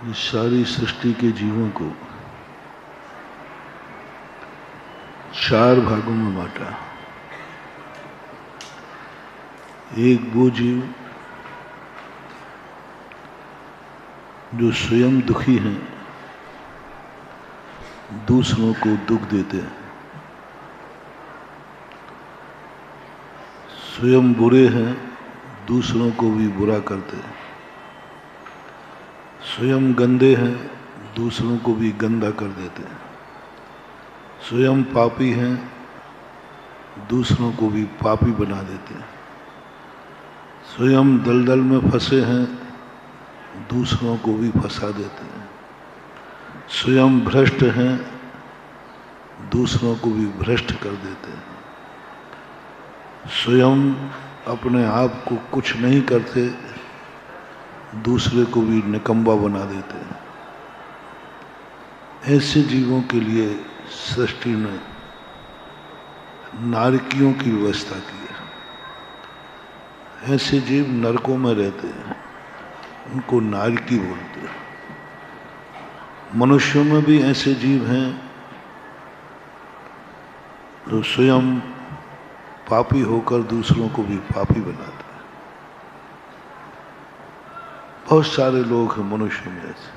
इस सारी सृष्टि के जीवों को चार भागों में बांटा। एक वो जीव जो स्वयं दुखी हैं, दूसरों को दुख देते हैं, स्वयं बुरे हैं, दूसरों को भी बुरा करते हैं, स्वयं गंदे हैं, दूसरों को भी गंदा कर देते हैं, स्वयं पापी हैं, दूसरों को भी पापी बना देते हैं, स्वयं दलदल में फंसे हैं, दूसरों को भी फंसा देते हैं, स्वयं भ्रष्ट हैं, दूसरों को भी भ्रष्ट कर देते हैं, स्वयं अपने आप को कुछ नहीं करते, दूसरे को भी निकम्मा बना देते हैं। ऐसे जीवों के लिए सृष्टि ने नारकियों की व्यवस्था की है। ऐसे जीव नरकों में रहते हैं, उनको नारकी बोलते हैं। मनुष्यों में भी ऐसे जीव हैं जो स्वयं पापी होकर दूसरों को भी पापी बनाते हैं। बहुत सारे लोग हैं मनुष्य में ऐसे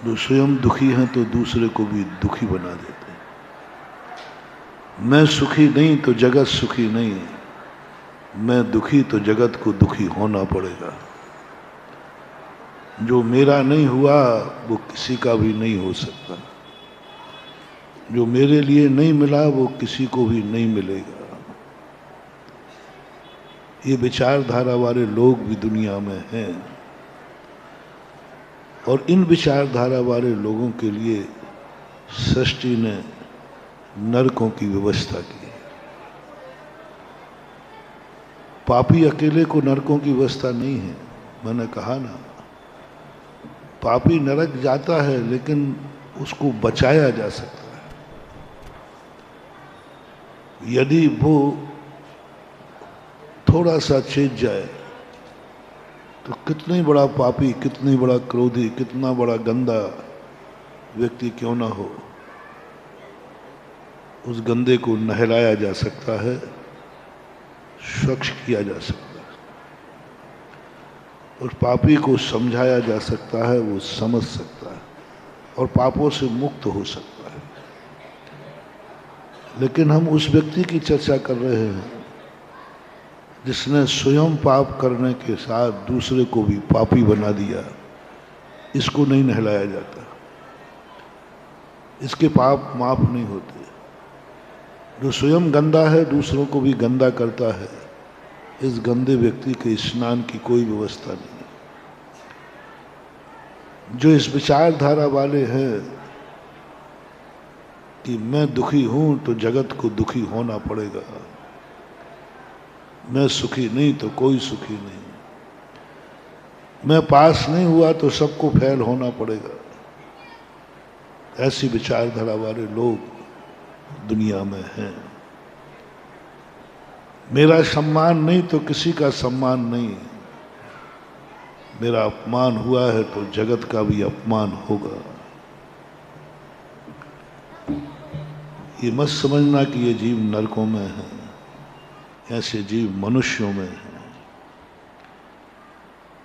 जो स्वयं दुखी हैं तो दूसरे को भी दुखी बना देते हैं। मैं सुखी नहीं तो जगत सुखी नहीं, मैं दुखी तो जगत को दुखी होना पड़ेगा। जो मेरा नहीं हुआ वो किसी का भी नहीं हो सकता, जो मेरे लिए नहीं मिला वो किसी को भी नहीं मिलेगा। ये विचारधारा वाले लोग भी दुनिया में हैं और इन विचारधारा वाले लोगों के लिए सृष्टि ने नरकों की व्यवस्था की है। पापी अकेले को नरकों की व्यवस्था नहीं है। मैंने कहा ना, पापी नरक जाता है लेकिन उसको बचाया जा सकता है यदि वो थोड़ा सा चेत जाए। तो कितनी बड़ा पापी, कितनी बड़ा क्रोधी, कितना बड़ा गंदा व्यक्ति क्यों ना हो, उस गंदे को नहलाया जा सकता है, स्वच्छ किया जा सकता है। उस पापी को समझाया जा सकता है, वो समझ सकता है और पापों से मुक्त हो सकता है। लेकिन हम उस व्यक्ति की चर्चा कर रहे हैं जिसने स्वयं पाप करने के साथ दूसरे को भी पापी बना दिया। इसको नहीं नहलाया जाता, इसके पाप माफ नहीं होते। जो स्वयं गंदा है दूसरों को भी गंदा करता है, इस गंदे व्यक्ति के स्नान की कोई व्यवस्था नहीं। जो इस विचारधारा वाले हैं कि मैं दुखी हूं तो जगत को दुखी होना पड़ेगा, मैं सुखी नहीं तो कोई सुखी नहीं, मैं पास नहीं हुआ तो सबको फेल होना पड़ेगा, ऐसी विचारधारा वाले लोग दुनिया में हैं। मेरा सम्मान नहीं तो किसी का सम्मान नहीं, मेरा अपमान हुआ है तो जगत का भी अपमान होगा। ये मत समझना कि ये जीव नरकों में है, ऐसे जीव मनुष्यों में हैं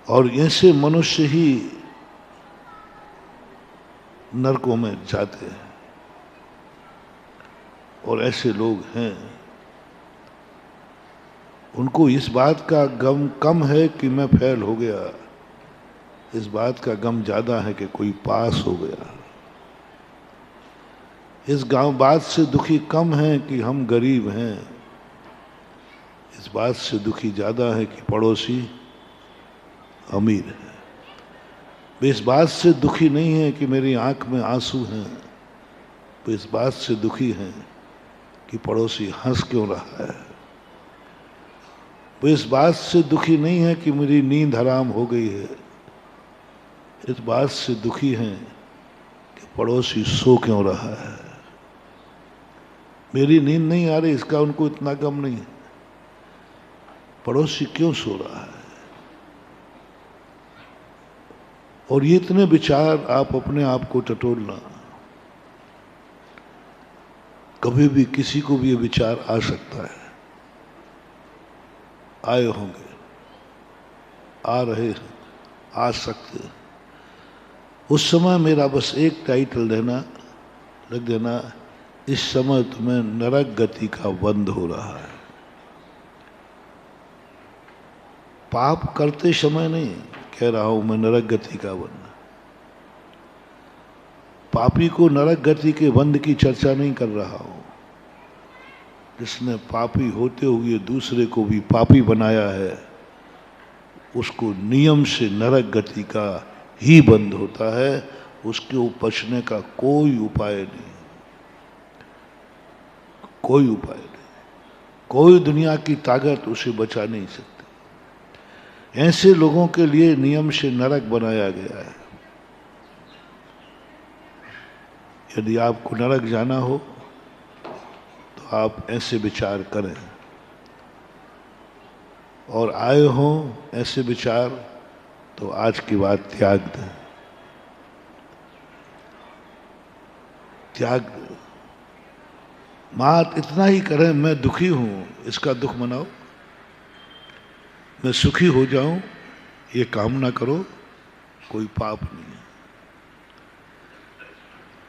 और ऐसे मनुष्य ही नरकों में जाते हैं। और ऐसे लोग हैं, उनको इस बात का गम कम है कि मैं फेल हो गया, इस बात का गम ज्यादा है कि कोई पास हो गया। इस बात से दुखी कम है कि हम गरीब हैं, इस बात से दुखी ज्यादा है कि पड़ोसी अमीर है। वे इस बात से दुखी नहीं है कि मेरी आंख में आंसू हैं, वे इस बात से दुखी हैं कि पड़ोसी हंस क्यों रहा है। वो इस बात से दुखी नहीं है कि मेरी नींद हराम हो गई है, इस बात से दुखी हैं कि पड़ोसी सो क्यों रहा है। मेरी नींद नहीं आ रही इसका उनको इतना गम नहीं है, पड़ोसी क्यों सो रहा है। और ये इतने विचार आप अपने आप को टटोलना, कभी भी किसी को भी ये विचार आ सकता है, आए होंगे, आ रहे हैं, आ सकते हैं। उस समय मेरा बस एक टाइटल लग देना, इस समय तुम्हें नरक गति का बंध हो रहा है। पाप करते समय नहीं कह रहा हूं मैं नरक गति का बंध, पापी को नरक गति के बंध की चर्चा नहीं कर रहा हूं। जिसने पापी होते हुए दूसरे को भी पापी बनाया है, उसको नियम से नरक गति का ही बंध होता है, उसके बचने का कोई उपाय नहीं, कोई उपाय नहीं, कोई दुनिया की ताकत उसे बचा नहीं सकती। ऐसे लोगों के लिए नियम से नरक बनाया गया है। यदि आपको नरक जाना हो तो आप ऐसे विचार करें, और आए हों ऐसे विचार तो आज की बात त्याग दें, त्याग दें। मात इतना ही करें, मैं दुखी हूं इसका दुख मनाओ, मैं सुखी हो जाऊं ये कामना करो, कोई पाप नहीं है।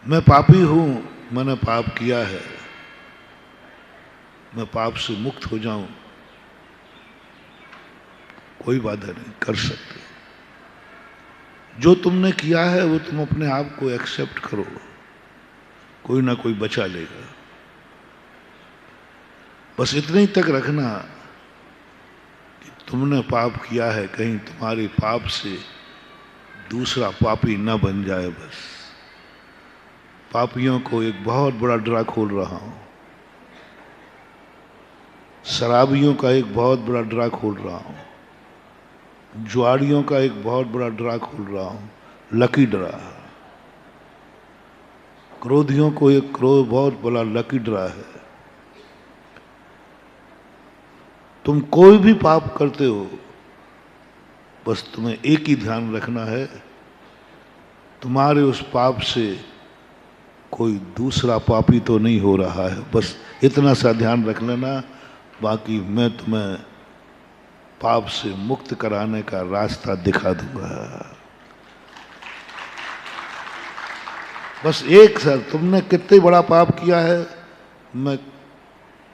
मैं पापी हूं, मैंने पाप किया है, मैं पाप से मुक्त हो जाऊं, कोई बाधा नहीं, कर सकते। जो तुमने किया है वो तुम अपने आप को एक्सेप्ट करो, कोई ना कोई बचा लेगा। बस इतने ही तक रखना कि तुमने पाप किया है, कहीं तुम्हारे पाप से दूसरा पापी न बन जाए। बस पापियों को एक बहुत बड़ा ड्रा खोल रहा हूं, शराबियों का एक बहुत बड़ा ड्रा खोल रहा हूं, जुआड़ियों का एक बहुत बड़ा ड्रा खोल रहा हूं, लकी ड्रा। क्रोधियों को एक बहुत बड़ा लकी ड्रा है। तुम कोई भी पाप करते हो, बस तुम्हें एक ही ध्यान रखना है, तुम्हारे उस पाप से कोई दूसरा पापी तो नहीं हो रहा है। बस इतना सा ध्यान रख लेना, बाकी मैं तुम्हें पाप से मुक्त कराने का रास्ता दिखा दूंगा। बस एक सर, तुमने कितने बड़ा पाप किया है, मैं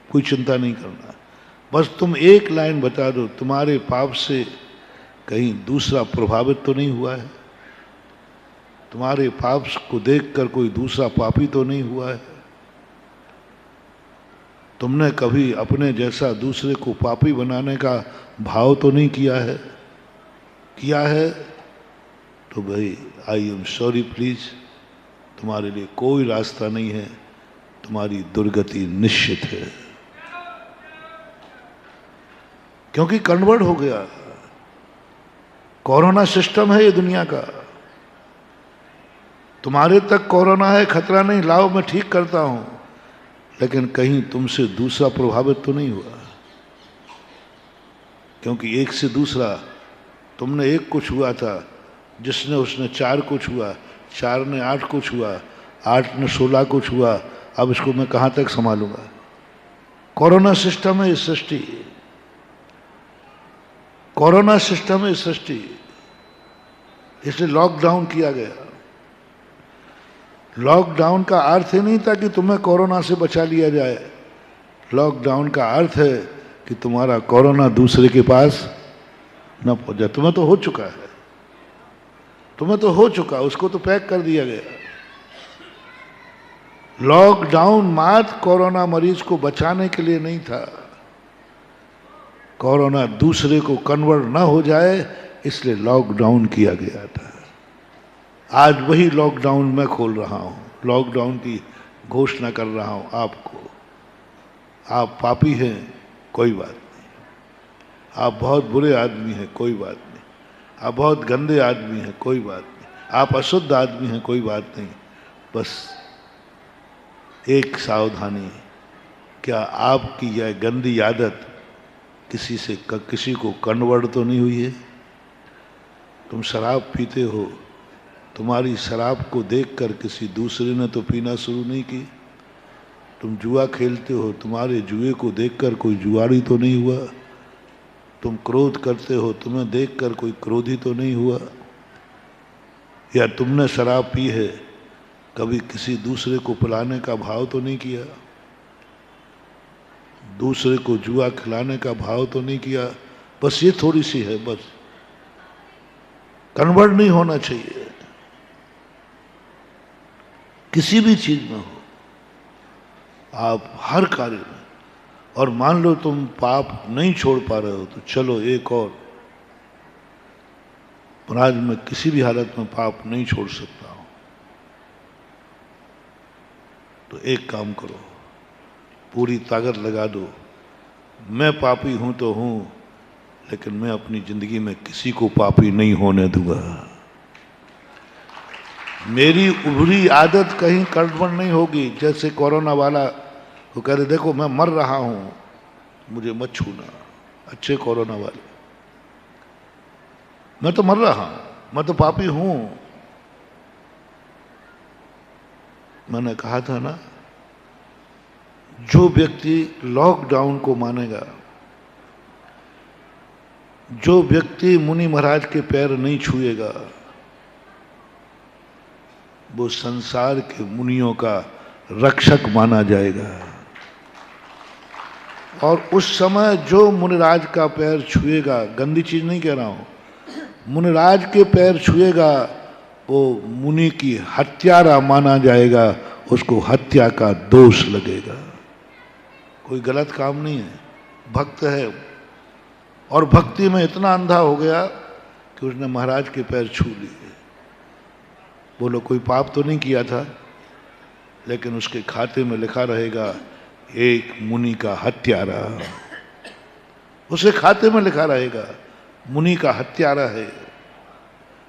कोई चिंता नहीं करना। बस तुम एक लाइन बता दो, तुम्हारे पाप से कहीं दूसरा प्रभावित तो नहीं हुआ है, तुम्हारे पाप को देखकर कोई दूसरा पापी तो नहीं हुआ है, तुमने कभी अपने जैसा दूसरे को पापी बनाने का भाव तो नहीं किया है। किया है तो भाई आई एम सॉरी, प्लीज, तुम्हारे लिए कोई रास्ता नहीं है, तुम्हारी दुर्गति निश्चित है, क्योंकि कन्वर्ट हो गया। कोरोना सिस्टम है ये दुनिया का, तुम्हारे तक कोरोना है, खतरा नहीं, लाओ मैं ठीक करता हूं, लेकिन कहीं तुमसे दूसरा प्रभावित तो नहीं हुआ, क्योंकि एक से दूसरा, तुमने एक को छुआ था, जिसने उसने 4 को छुआ, 4 ने 8 को छुआ, 8 ने 16 को छुआ, अब इसको मैं कहां तक संभालूंगा। कोरोना सिस्टम है इस सृष्टि, कोरोना सिस्टम है इस सृष्टि, इसलिए लॉकडाउन किया गया। लॉकडाउन का अर्थ ही नहीं था कि तुम्हें कोरोना से बचा लिया जाए, लॉकडाउन का अर्थ है कि तुम्हारा कोरोना दूसरे के पास न पहुंच जाए। तुम्हें तो हो चुका है, तुम्हें तो हो चुका, उसको तो पैक कर दिया गया। लॉकडाउन मात्र कोरोना मरीज को बचाने के लिए नहीं था, कोरोना दूसरे को कन्वर्ट ना हो जाए इसलिए लॉकडाउन किया गया था। आज वही लॉकडाउन मैं खोल रहा हूं, लॉकडाउन की घोषणा कर रहा हूं आपको। आप पापी हैं, कोई बात नहीं, आप बहुत बुरे आदमी हैं, कोई बात नहीं, आप बहुत गंदे आदमी हैं, कोई बात नहीं, आप अशुद्ध आदमी हैं, कोई बात नहीं। बस एक सावधानी, क्या आपकी यह गंदी आदत किसी को कन्वर्ट तो नहीं हुई है? तुम शराब पीते हो, तुम्हारी शराब को देखकर किसी दूसरे ने तो पीना शुरू नहीं की। तुम जुआ खेलते हो, तुम्हारे जुए को देखकर कोई जुआरी तो नहीं हुआ। तुम क्रोध करते हो, तुम्हें देखकर कोई क्रोधी तो नहीं हुआ। या तुमने शराब पी है, कभी किसी दूसरे को पिलाने का भाव तो नहीं किया, दूसरे को जुआ खिलाने का भाव तो नहीं किया। बस ये थोड़ी सी है, बस कन्वर्ट नहीं होना चाहिए किसी भी चीज में हो आप, हर कार्य में। और मान लो तुम पाप नहीं छोड़ पा रहे हो तो चलो एक और, पर आज मैं किसी भी हालत में पाप नहीं छोड़ सकता हूं, तो एक काम करो, पूरी ताकत लगा दो, मैं पापी हूं तो हूं, लेकिन मैं अपनी जिंदगी में किसी को पापी नहीं होने दूंगा। मेरी उभरी आदत कहीं कड़बड़ नहीं होगी। जैसे कोरोना वाला वो कह रहे देखो मैं मर रहा हूं, मुझे मत छूना। अच्छे कोरोना वाले, मैं तो मर रहा हूं, मैं तो पापी हूं। मैंने कहा था ना, जो व्यक्ति लॉकडाउन को मानेगा, जो व्यक्ति मुनि महाराज के पैर नहीं छुएगा, वो संसार के मुनियों का रक्षक माना जाएगा। और उस समय जो मुनिराज का पैर छुएगा, गंदी चीज नहीं कह रहा हूं, मुनिराज के पैर छुएगा, वो मुनि की हत्यारा माना जाएगा, उसको हत्या का दोष लगेगा। कोई गलत काम नहीं है, भक्त है, और भक्ति में इतना अंधा हो गया कि उसने महाराज के पैर छू लिए। बोलो कोई पाप तो नहीं किया था, लेकिन उसके खाते में लिखा रहेगा एक मुनि का हत्यारा। उसे खाते में लिखा रहेगा मुनि का हत्यारा है।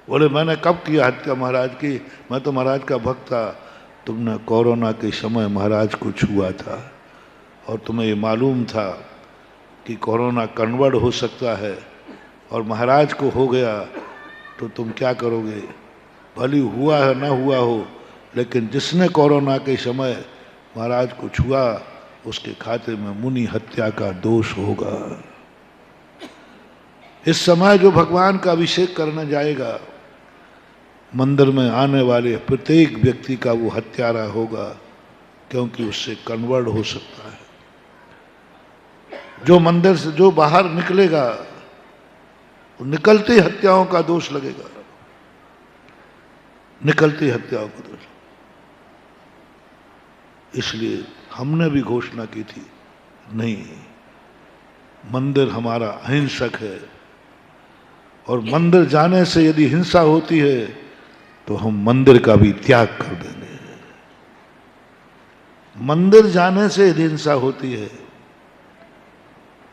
बोले मैंने कब किया हत्या महाराज की, मैं तो महाराज का भक्त था। तुमने कोरोना के समय महाराज को छुआ था, और तुम्हें ये मालूम था कि कोरोना कन्वर्ट हो सकता है, और महाराज को हो गया तो तुम क्या करोगे? भली हुआ है ना हुआ हो, लेकिन जिसने कोरोना के समय महाराज को छुआ, उसके खाते में मुनि हत्या का दोष होगा। इस समय जो भगवान का अभिषेक करने जाएगा, मंदिर में आने वाले प्रत्येक व्यक्ति का वो हत्यारा होगा, क्योंकि उससे कन्वर्ट हो सकता है। जो मंदिर से जो बाहर निकलेगा, निकलते हत्याओं का दोष लगेगा, निकलती हत्याओं का दोष। इसलिए हमने भी घोषणा की थी, नहीं, मंदिर हमारा अहिंसक है, और मंदिर जाने से यदि हिंसा होती है तो हम मंदिर का भी त्याग कर देंगे। मंदिर जाने से यदि हिंसा होती है,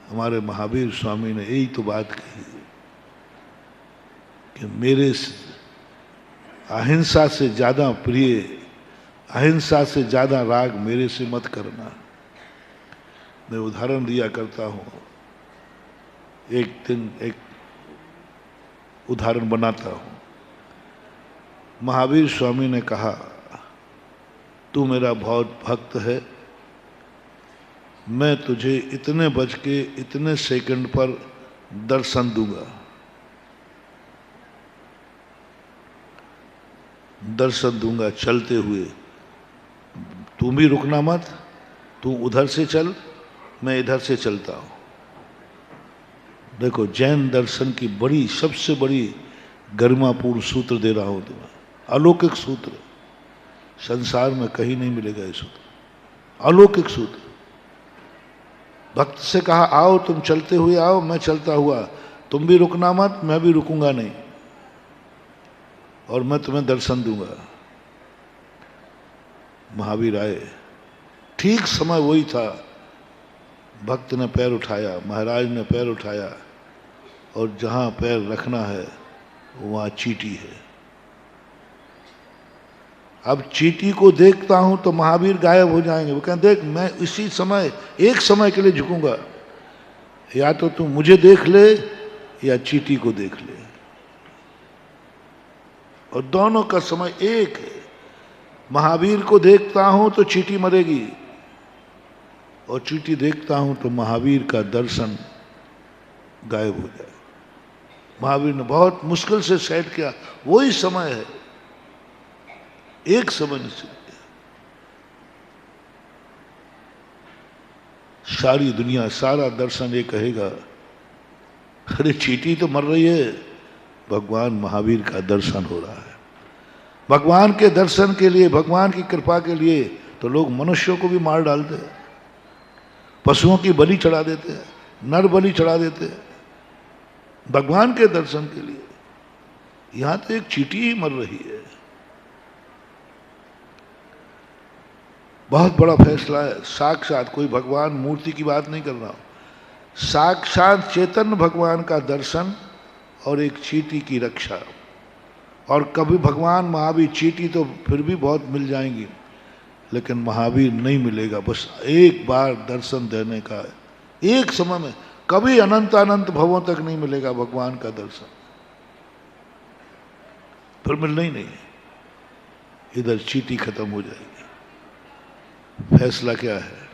हमारे महावीर स्वामी ने यही तो बात कही कि मेरे अहिंसा से ज्यादा प्रिय, अहिंसा से ज्यादा राग मेरे से मत करना। मैं उदाहरण दिया करता हूं, एक दिन एक उदाहरण बनाता हूं। महावीर स्वामी ने कहा, तू मेरा बहुत भक्त है, मैं तुझे इतने बज के इतने सेकंड पर दर्शन दूंगा। दर्शन दूंगा चलते हुए, तू भी रुकना मत, तू उधर से चल, मैं इधर से चलता हूं। देखो, जैन दर्शन की बड़ी, सबसे बड़ी गरिमापूर्ण सूत्र दे रहा हूं तुम्हें, अलौकिक सूत्र, संसार में कहीं नहीं मिलेगा ये सूत्र, अलौकिक सूत्र। भक्त से कहा आओ, तुम चलते हुए आओ, मैं चलता हुआ, तुम भी रुकना मत, मैं भी रुकूंगा नहीं, और मैं तुम्हें दर्शन दूंगा। महावीर आए, ठीक समय वही था, भक्त ने पैर उठाया, महाराज ने पैर उठाया, और जहां पैर रखना है वहां चींटी है। अब चींटी को देखता हूं तो महावीर गायब हो जाएंगे। वो कहते देख, मैं इसी समय, एक समय के लिए झुकूंगा, या तो तू मुझे देख ले या चींटी को देख ले। और दोनों का समय एक है। महावीर को देखता हूं तो चींटी मरेगी, और चींटी देखता हूं तो महावीर का दर्शन गायब हो जाए। महावीर ने बहुत मुश्किल से सेट किया, वही समय है, एक समय निश्चित किया। सारी दुनिया, सारा दर्शन ये कहेगा, अरे चींटी तो मर रही है, भगवान महावीर का दर्शन हो रहा है। भगवान के दर्शन के लिए, भगवान की कृपा के लिए तो लोग मनुष्यों को भी मार डालते हैं, पशुओं की बलि चढ़ा देते हैं, नर बलि चढ़ा देते हैं भगवान के दर्शन के लिए। यहां तो एक चींटी ही मर रही है। बहुत बड़ा फैसला है। साक्षात, कोई भगवान मूर्ति की बात नहीं कर रहा हूं, साक्षात चैतन्य भगवान का दर्शन और एक चींटी की रक्षा। और कभी भगवान महावीर, चींटी तो फिर भी बहुत मिल जाएंगी, लेकिन महावीर नहीं मिलेगा। बस एक बार दर्शन देने का है, एक समय में, कभी अनंत अनंत भवों तक नहीं मिलेगा भगवान का दर्शन, फिर मिलना ही नहीं है। इधर चींटी खत्म हो जाएगी। फैसला क्या है?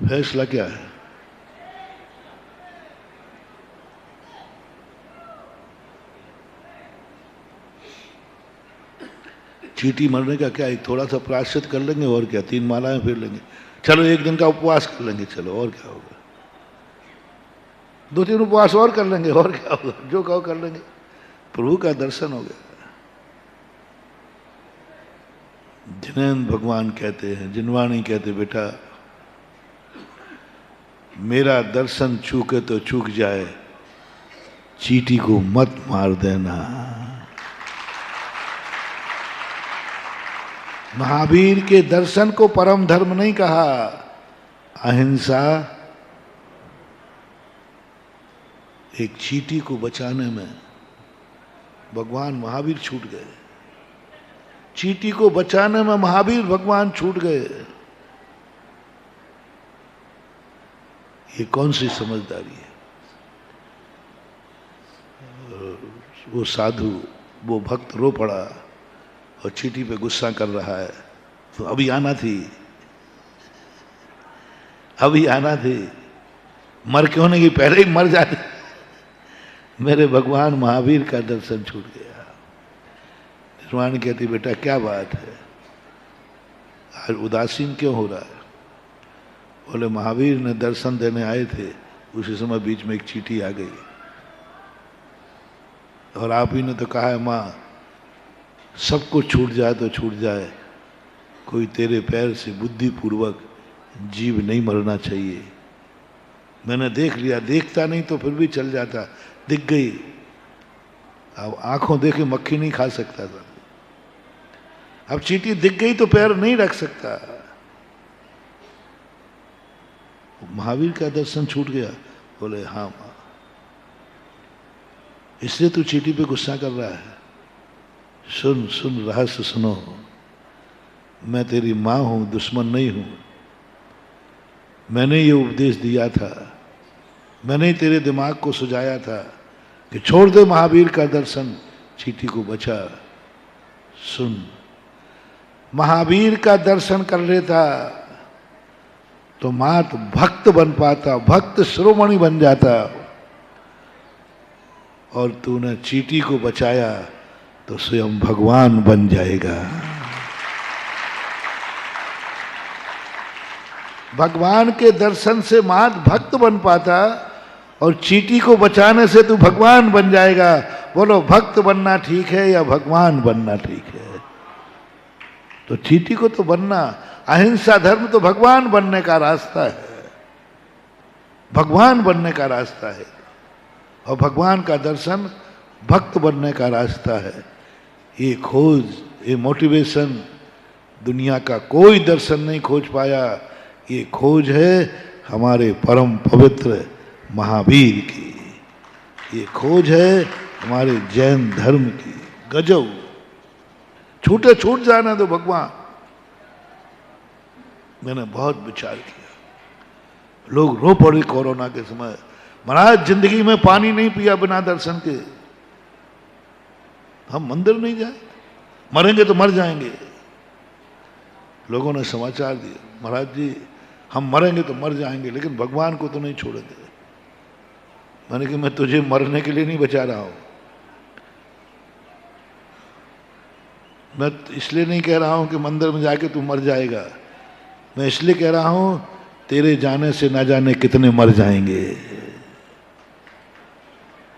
फैसला क्या है? चींटी मरने का क्या, एक थोड़ा सा प्रायश्चित कर लेंगे, और क्या, 3 मालाएं फेर लेंगे, चलो एक दिन का उपवास कर लेंगे, चलो और क्या होगा, 2-3 उपवास और कर लेंगे, और क्या होगा, जो कहो कर लेंगे, प्रभु का दर्शन हो गया। जिनेन्द्र भगवान कहते हैं, जिनवाणी कहते, बेटा मेरा दर्शन चूके तो चूक जाए, चींटी को मत मार देना। महावीर के दर्शन को परम धर्म नहीं कहा, अहिंसा। एक चींटी को बचाने में भगवान महावीर छूट गए, चींटी को बचाने में महावीर भगवान छूट गए। ये कौन सी समझदारी है? वो साधु, वो भक्त रो पड़ा और चींटी पे गुस्सा कर रहा है, तो अभी आना थी, अभी आना थी, मर के होने की पहले ही मर जाती। मेरे भगवान महावीर का दर्शन छूट गया। निर्वाण कहती, बेटा क्या बात है, आज उदासीन क्यों हो रहा है? बोले महावीर ने दर्शन देने आए थे, उसी समय बीच में एक चींटी आ गई, और आप ही ने तो कहा है माँ, सब कुछ छूट जाए तो छूट जाए, कोई तेरे पैर से बुद्धिपूर्वक जीव नहीं मरना चाहिए। मैंने देख लिया, देखता नहीं तो फिर भी चल जाता, दिख गई, अब आंखों देखे मक्खी नहीं खा सकता था, अब चींटी दिख गई तो पैर नहीं रख सकता। महावीर का दर्शन छूट गया। बोले हाँ माँ, इसलिए तू चींटी पे गुस्सा कर रहा है। सुन सुन, रहस्य सुनो, मैं तेरी माँ हूं, दुश्मन नहीं हूं। मैंने ये उपदेश दिया था, मैंने ही तेरे दिमाग को सुझाया था कि छोड़ दे महावीर का दर्शन, चींटी को बचा। सुन, महावीर का दर्शन कर लेता तो मात भक्त बन पाता, भक्त शिरोमणि बन जाता, और तूने चींटी को बचाया तो स्वयं भगवान बन जाएगा। भगवान के दर्शन से मात भक्त बन पाता, और चींटी को बचाने से तू भगवान बन जाएगा। बोलो, भक्त बनना ठीक है या भगवान बनना ठीक है? तो चींटी को तो बनना, अहिंसा धर्म तो भगवान बनने का रास्ता है, भगवान बनने का रास्ता है, और भगवान का दर्शन भक्त बनने का रास्ता है। ये खोज, ये मोटिवेशन दुनिया का कोई दर्शन नहीं खोज पाया। ये खोज है हमारे परम पवित्र महावीर की, ये खोज है हमारे जैन धर्म की। गजब, छूटे छूट जाना तो भगवान। मैंने बहुत विचार किया, लोग रो पड़े कोरोना के समय, महाराज जिंदगी में पानी नहीं पिया बिना दर्शन के। हम मंदिर नहीं जाए, मरेंगे तो मर जाएंगे। लोगों ने समाचार दिए, महाराज जी हम मरेंगे तो मर जाएंगे लेकिन भगवान को तो नहीं छोड़ेंगे। मैंने कहा मैं तुझे मरने के लिए नहीं बचा रहा हूं, मैं इसलिए नहीं कह रहा हूं कि मंदिर में जाके तू मर जाएगा, मैं इसलिए कह रहा हूं तेरे जाने से ना जाने कितने मर जाएंगे।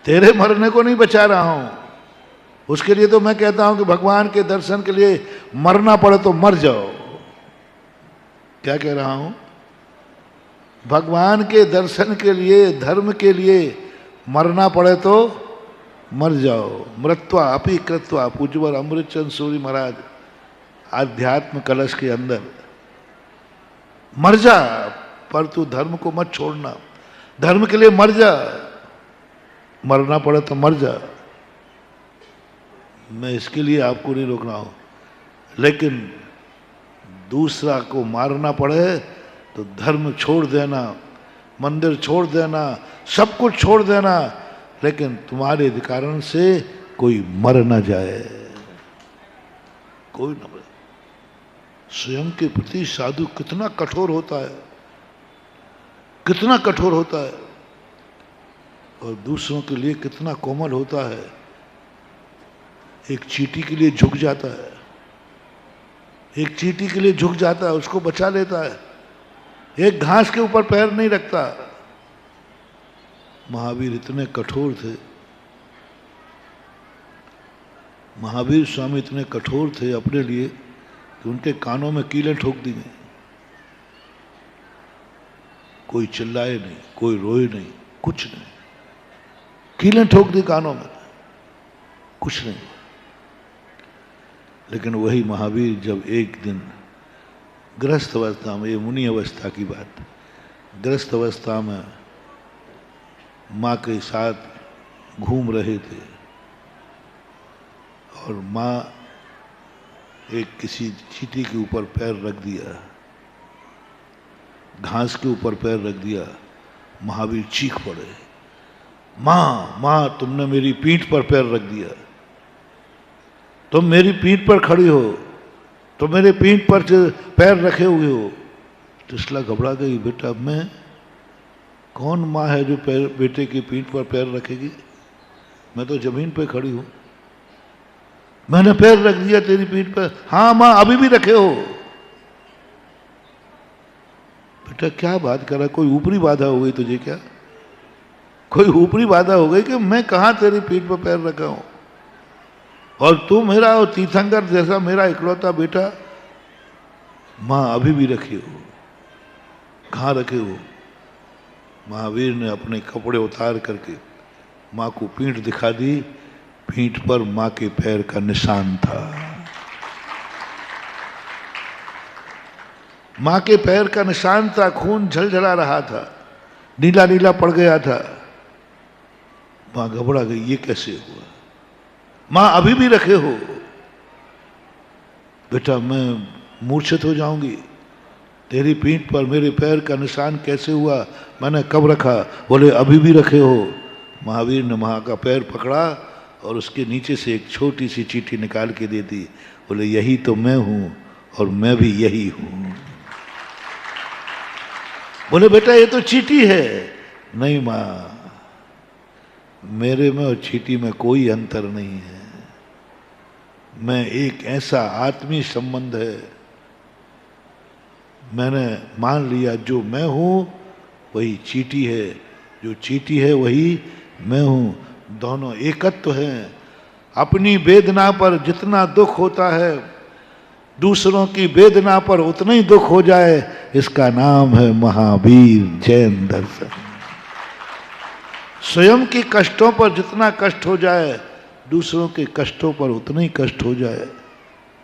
तेरे मरने को नहीं बचा रहा हूं, उसके लिए तो मैं कहता हूं कि भगवान के दर्शन के लिए मरना पड़े तो मर जाओ। क्या कह रहा हूं? भगवान के दर्शन के लिए, धर्म के लिए मरना पड़े तो मर जाओ। मृत्वा अपि कृत्वा, पूज्यवर अमृतचंद सूरी महाराज आध्यात्म कलश के अंदर, मर जा पर तू धर्म को मत छोड़ना, धर्म के लिए मर जा, मरना पड़े तो मर जा। मैं इसके लिए आपको नहीं रोक रहा हूं, लेकिन दूसरा को मारना पड़े तो धर्म छोड़ देना, मंदिर छोड़ देना, सब कुछ छोड़ देना, लेकिन तुम्हारे कारण से कोई मर ना जाए, कोई ना मरे। स्वयं के प्रति साधु कितना कठोर होता है, कितना कठोर होता है, और दूसरों के लिए कितना कोमल होता है। एक चींटी के लिए झुक जाता है, एक चींटी के लिए झुक जाता है, उसको बचा लेता है, एक घास के ऊपर पैर नहीं रखता। महावीर इतने कठोर थे, महावीर स्वामी इतने कठोर थे अपने लिए कि उनके कानों में कीलें ठोक दी गई, कोई चिल्लाए नहीं, कोई रोए नहीं, कुछ नहीं, कीलें ठोक दी कानों में, कुछ नहीं। लेकिन वही महावीर जब एक दिन गृहस्थ अवस्था में, ये मुनि अवस्था की बात, गृहस्थ अवस्था में माँ के साथ घूम रहे थे और माँ एक किसी चींटी के ऊपर पैर रख दिया, घास के ऊपर पैर रख दिया, महावीर चीख पड़े, माँ माँ तुमने मेरी पीठ पर पैर रख दिया, तुम मेरी पीठ पर खड़ी हो, तुम मेरे पीठ पर पैर रखे हुए हो। त्रिशला घबरा गई, बेटा मैं कौन माँ है जो पैर बेटे की पीठ पर पैर रखेगी, मैं तो जमीन पे खड़ी हूं, मैंने पैर रख दिया तेरी पीठ पर। हाँ माँ अभी भी रखे हो। बेटा क्या बात कर रहा, कोई ऊपरी बाधा हो गई तुझे क्या, कोई ऊपरी बाधा हो गई कि मैं कहां तेरी पीठ पर पैर रखा हूं, और तू मेरा और तीर्थंकर जैसा मेरा इकलौता बेटा। माँ अभी भी रखे हो, कहाँ रखे हो? महावीर ने अपने कपड़े उतार करके माँ को पीठ दिखा दी, पीठ पर माँ के पैर का निशान था, माँ के पैर का निशान था, खून झलझला रहा था, नीला नीला पड़ गया था। माँ घबरा गई, ये कैसे हुआ? माँ अभी भी रखे हो? बेटा मैं मूर्छित हो जाऊंगी, तेरी पीठ पर मेरे पैर का निशान कैसे हुआ, मैंने कब रखा? बोले अभी भी रखे हो। महावीर ने माँ का पैर पकड़ा और उसके नीचे से एक छोटी सी चींटी निकाल के दे दी। बोले यही तो मैं हूं और मैं भी यही हूं। बोले बेटा ये तो चींटी है। नहीं माँ, मेरे में और चींटी में कोई अंतर नहीं है, मैं एक ऐसा आत्मीय संबंध है, मैंने मान लिया जो मैं हूं वही चींटी है, जो चींटी है वही मैं हूं, दोनों एकत्व हैं। अपनी वेदना पर जितना दुख होता है, दूसरों की वेदना पर उतना ही दुख हो जाए, इसका नाम है महावीर जैन दर्शन। स्वयं के कष्टों पर जितना कष्ट हो जाए, दूसरों के कष्टों पर उतना ही कष्ट हो जाए,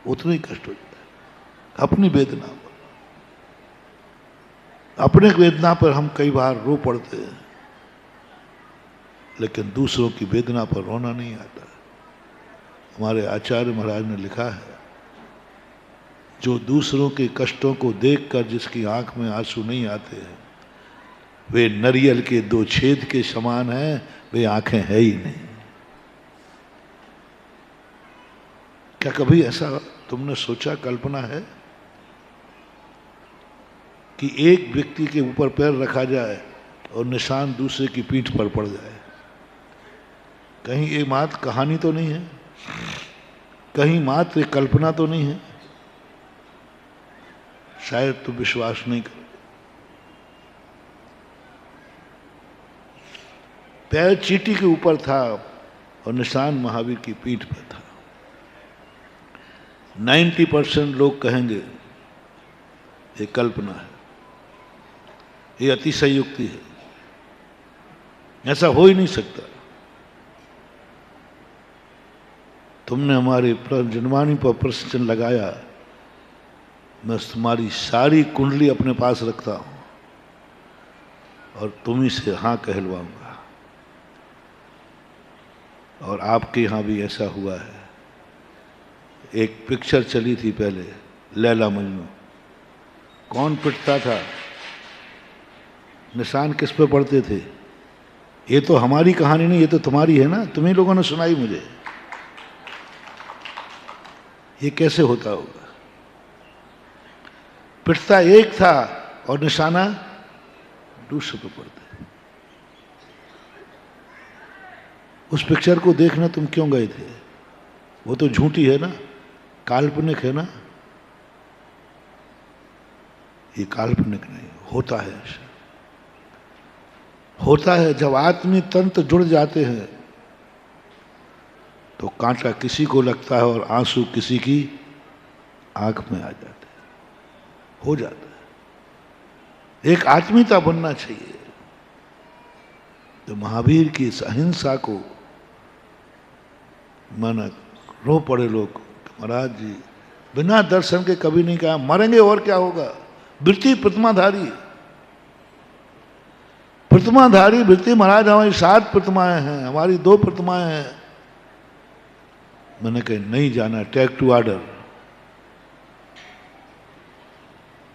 उतना ही कष्ट हो जाए। अपनी वेदना पर, अपने वेदना पर हम कई बार रो पड़ते हैं, लेकिन दूसरों की वेदना पर रोना नहीं आता। हमारे आचार्य महाराज ने लिखा है, जो दूसरों के कष्टों को देखकर जिसकी आंख में आंसू नहीं आते हैं, वे नारियल के दो छेद के समान हैं, वे आंखें है ही नहीं। क्या कभी ऐसा तुमने सोचा, कल्पना है कि एक व्यक्ति के ऊपर पैर रखा जाए और निशान दूसरे की पीठ पर पड़ जाए? कहीं ये मात्र कहानी तो नहीं है, कहीं मात्र एक कल्पना तो नहीं है? शायद तो विश्वास नहीं कर। पैर चींटी के ऊपर था और निशान महावीर की पीठ पर था। 90% लोग कहेंगे ये कल्पना है, ये अतिशयोक्ति है, ऐसा हो ही नहीं सकता। तुमने हमारे जन्मानी पर प्रश्न लगाया, मैं तुम्हारी सारी कुंडली अपने पास रखता हूं और तुम ही से हाँ कहलवाऊंगा। और आपके यहां भी ऐसा हुआ है। एक पिक्चर चली थी पहले, लैला मजनू। कौन पिटता था, निशान किस पे पड़ते थे? ये तो हमारी कहानी नहीं, ये तो तुम्हारी है ना, तुम्हीं लोगों ने सुनाई मुझे। ये कैसे होता होगा? पिटता एक था और निशाना दूसरे पे पड़ते। उस पिक्चर को देखने तुम क्यों गए थे? वो तो झूठी है ना, काल्पनिक है ना। ये काल्पनिक नहीं, होता है। ऐसा होता है जब आत्मीय तंत्र जुड़ जाते हैं तो कांटा किसी को लगता है और आंसू किसी की आंख में आ जाते हैं, हो जाता है। एक आत्मीयता बनना चाहिए। तो महावीर की इस अहिंसा को माना रो पड़े लोग, महाराज जी बिना दर्शन के कभी नहीं कहा मरेंगे और क्या होगा। वृत्ति प्रतिमाधारी, प्रतिमाधारी वृत्ति। महाराज हमारी 7 प्रतिमाएं हैं, हमारी 2 प्रतिमाएं हैं। मैंने कहा नहीं जाना, टेक टू ऑर्डर।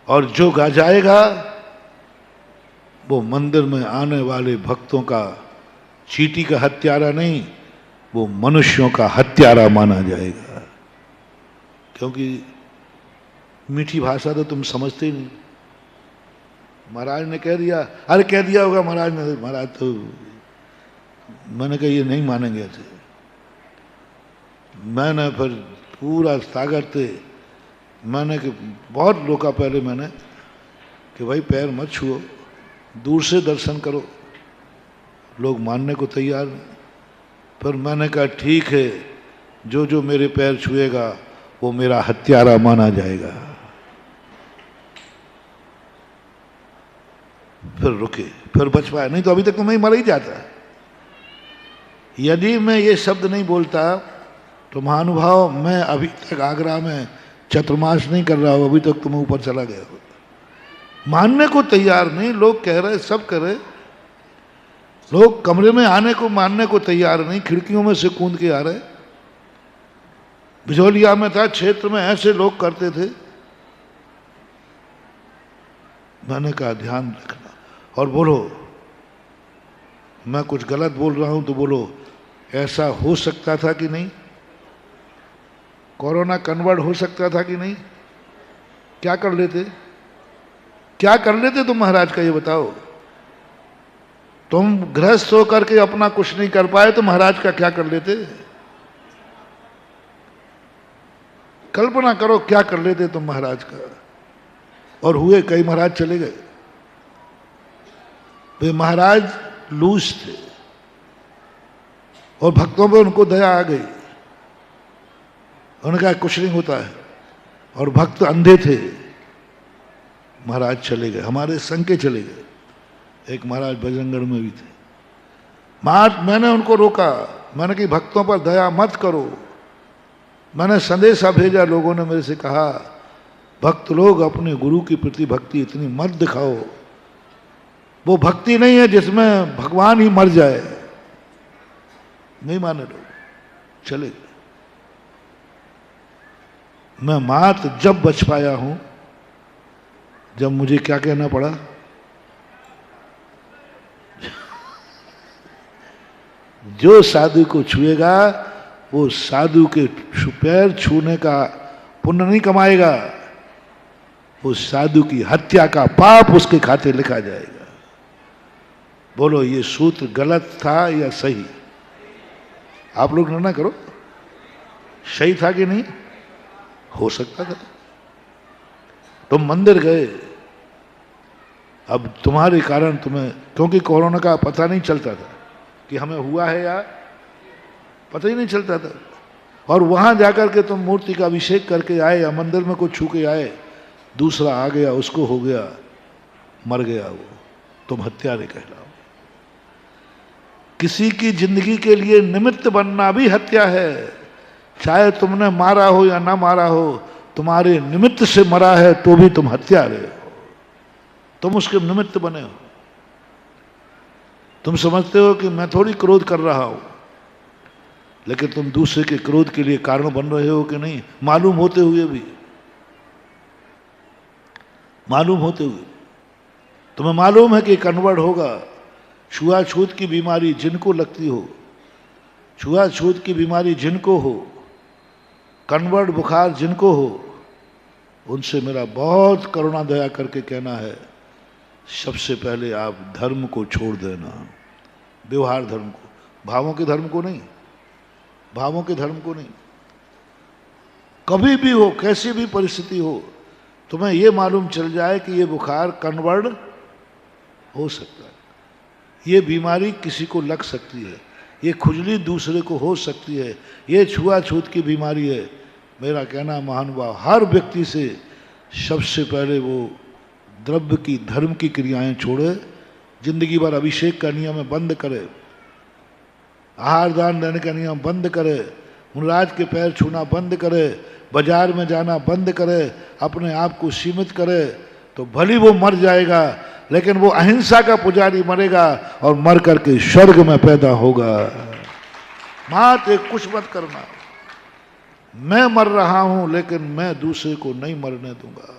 और जो गा जाएगा वो मंदिर में आने वाले भक्तों का चींटी का हत्यारा नहीं, वो मनुष्यों का हत्यारा माना जाएगा। क्योंकि मीठी भाषा तो तुम समझते ही नहीं। महाराज ने कह दिया, अरे कह दिया होगा महाराज ने, महाराज तो मैंने कहा ये नहीं मानेंगे ऐसे। मैंने फिर पूरा ताकत थे, मैंने कि बहुत रोका पहले मैंने कि भाई पैर मत छुओ, दूर से दर्शन करो। लोग मानने को तैयार नहीं। फिर मैंने कहा ठीक है, जो जो मेरे पैर छुएगा वो मेरा हत्यारा माना जाएगा। फिर रुके, फिर बच पाया, नहीं तो अभी तक तो मैं मर ही जाता। यदि मैं ये शब्द नहीं बोलता तो महानुभाव मैं अभी तक आगरा में चतुर्मास नहीं कर रहा हूं, अभी तक तो मैं ऊपर चला गया होता। मानने को तैयार नहीं, लोग कह रहे सब कर रहे, लोग कमरे में आने को मानने को तैयार नहीं, खिड़कियों में से कूद के आ रहे। बिजौलिया में था क्षेत्र में ऐसे लोग करते थे। मैंने कहा ध्यान रखना और बोलो, मैं कुछ गलत बोल रहा हूं तो बोलो ऐसा हो सकता था कि नहीं? कोरोना कन्वर्ट हो सकता था कि नहीं? क्या कर लेते, क्या कर लेते तुम महाराज का ये बताओ। तुम गृहस्थ होकर के अपना कुछ नहीं कर पाए तो महाराज का क्या कर लेते? कल्पना करो क्या कर लेते तुम महाराज का। और हुए, कई महाराज चले गए। वे महाराज लूज थे और भक्तों पे उनको दया आ गई। उन्होंने कहा कुछ नहीं होता है, और भक्त अंधे थे। महाराज चले गए, हमारे संग के चले गए। एक महाराज बजरंगगढ़ में भी थे। मैंने उनको रोका, मैंने कि भक्तों पर दया मत करो। मैंने संदेशा भेजा, लोगों ने मेरे से कहा भक्त लोग अपने गुरु के प्रति भक्ति इतनी मत दिखाओ, वो भक्ति नहीं है जिसमें भगवान ही मर जाए। नहीं माने लोग, चले गए। मैं मात्र जब बच पाया हूं जब मुझे क्या कहना पड़ा, जो साधु को छुएगा वो साधु के पैर छूने का पुण्य नहीं कमाएगा, उस साधु की हत्या का पाप उसके खाते लिखा जाएगा। बोलो ये सूत्र गलत था या सही? आप लोग निर्णय करो, सही था कि नहीं? हो सकता था। तुम मंदिर गए, अब तुम्हारे कारण तुम्हें, क्योंकि कोरोना का पता नहीं चलता था कि हमें हुआ है या पता ही नहीं चलता था, और वहां जाकर के तुम मूर्ति का अभिषेक करके आए या मंदिर में कुछ छू के आए, दूसरा आ गया, उसको हो गया, मर गया, वो तुम हत्यारे कहलाओ। किसी की जिंदगी के लिए निमित्त बनना भी हत्या है। चाहे तुमने मारा हो या ना मारा हो, तुम्हारे निमित्त से मरा है तो भी तुम हत्यारे हो, तुम उसके निमित्त बने हो। तुम समझते हो कि मैं थोड़ी क्रोध कर रहा हूं, लेकिन तुम दूसरे के क्रोध के लिए कारण बन रहे हो कि नहीं, मालूम होते हुए भी, मालूम होते हुए तुम्हें मालूम है कि कन्वर्ट होगा। छुआछूत की बीमारी जिनको लगती हो, छुआछूत की बीमारी जिनको हो, कन्वर्ट बुखार जिनको हो, उनसे मेरा बहुत करुणा दया करके कहना है, सबसे पहले आप धर्म को छोड़ देना, व्यवहार धर्म को, भावों के धर्म को नहीं, भावों के धर्म को नहीं। कभी भी हो, कैसी भी परिस्थिति हो, तुम्हें यह मालूम चल जाए कि ये बुखार कन्वर्ट हो सकता है, ये बीमारी किसी को लग सकती है, ये खुजली दूसरे को हो सकती है, ये छुआछूत की बीमारी है। मेरा कहना महानुभाव, हर व्यक्ति से सबसे पहले वो द्रव्य की, धर्म की क्रियाएं छोड़े, जिंदगी भर अभिषेक का नियम बंद करे, आहार दान देने का नियम बंद करे, मुनराज के पैर छूना बंद करे, बाजार में जाना बंद करे, अपने आप को सीमित करे, तो भली वो मर जाएगा, लेकिन वो अहिंसा का पुजारी मरेगा और मर करके स्वर्ग में पैदा होगा। मात एक कुछ मत करना, मैं मर रहा हूं लेकिन मैं दूसरे को नहीं मरने दूंगा,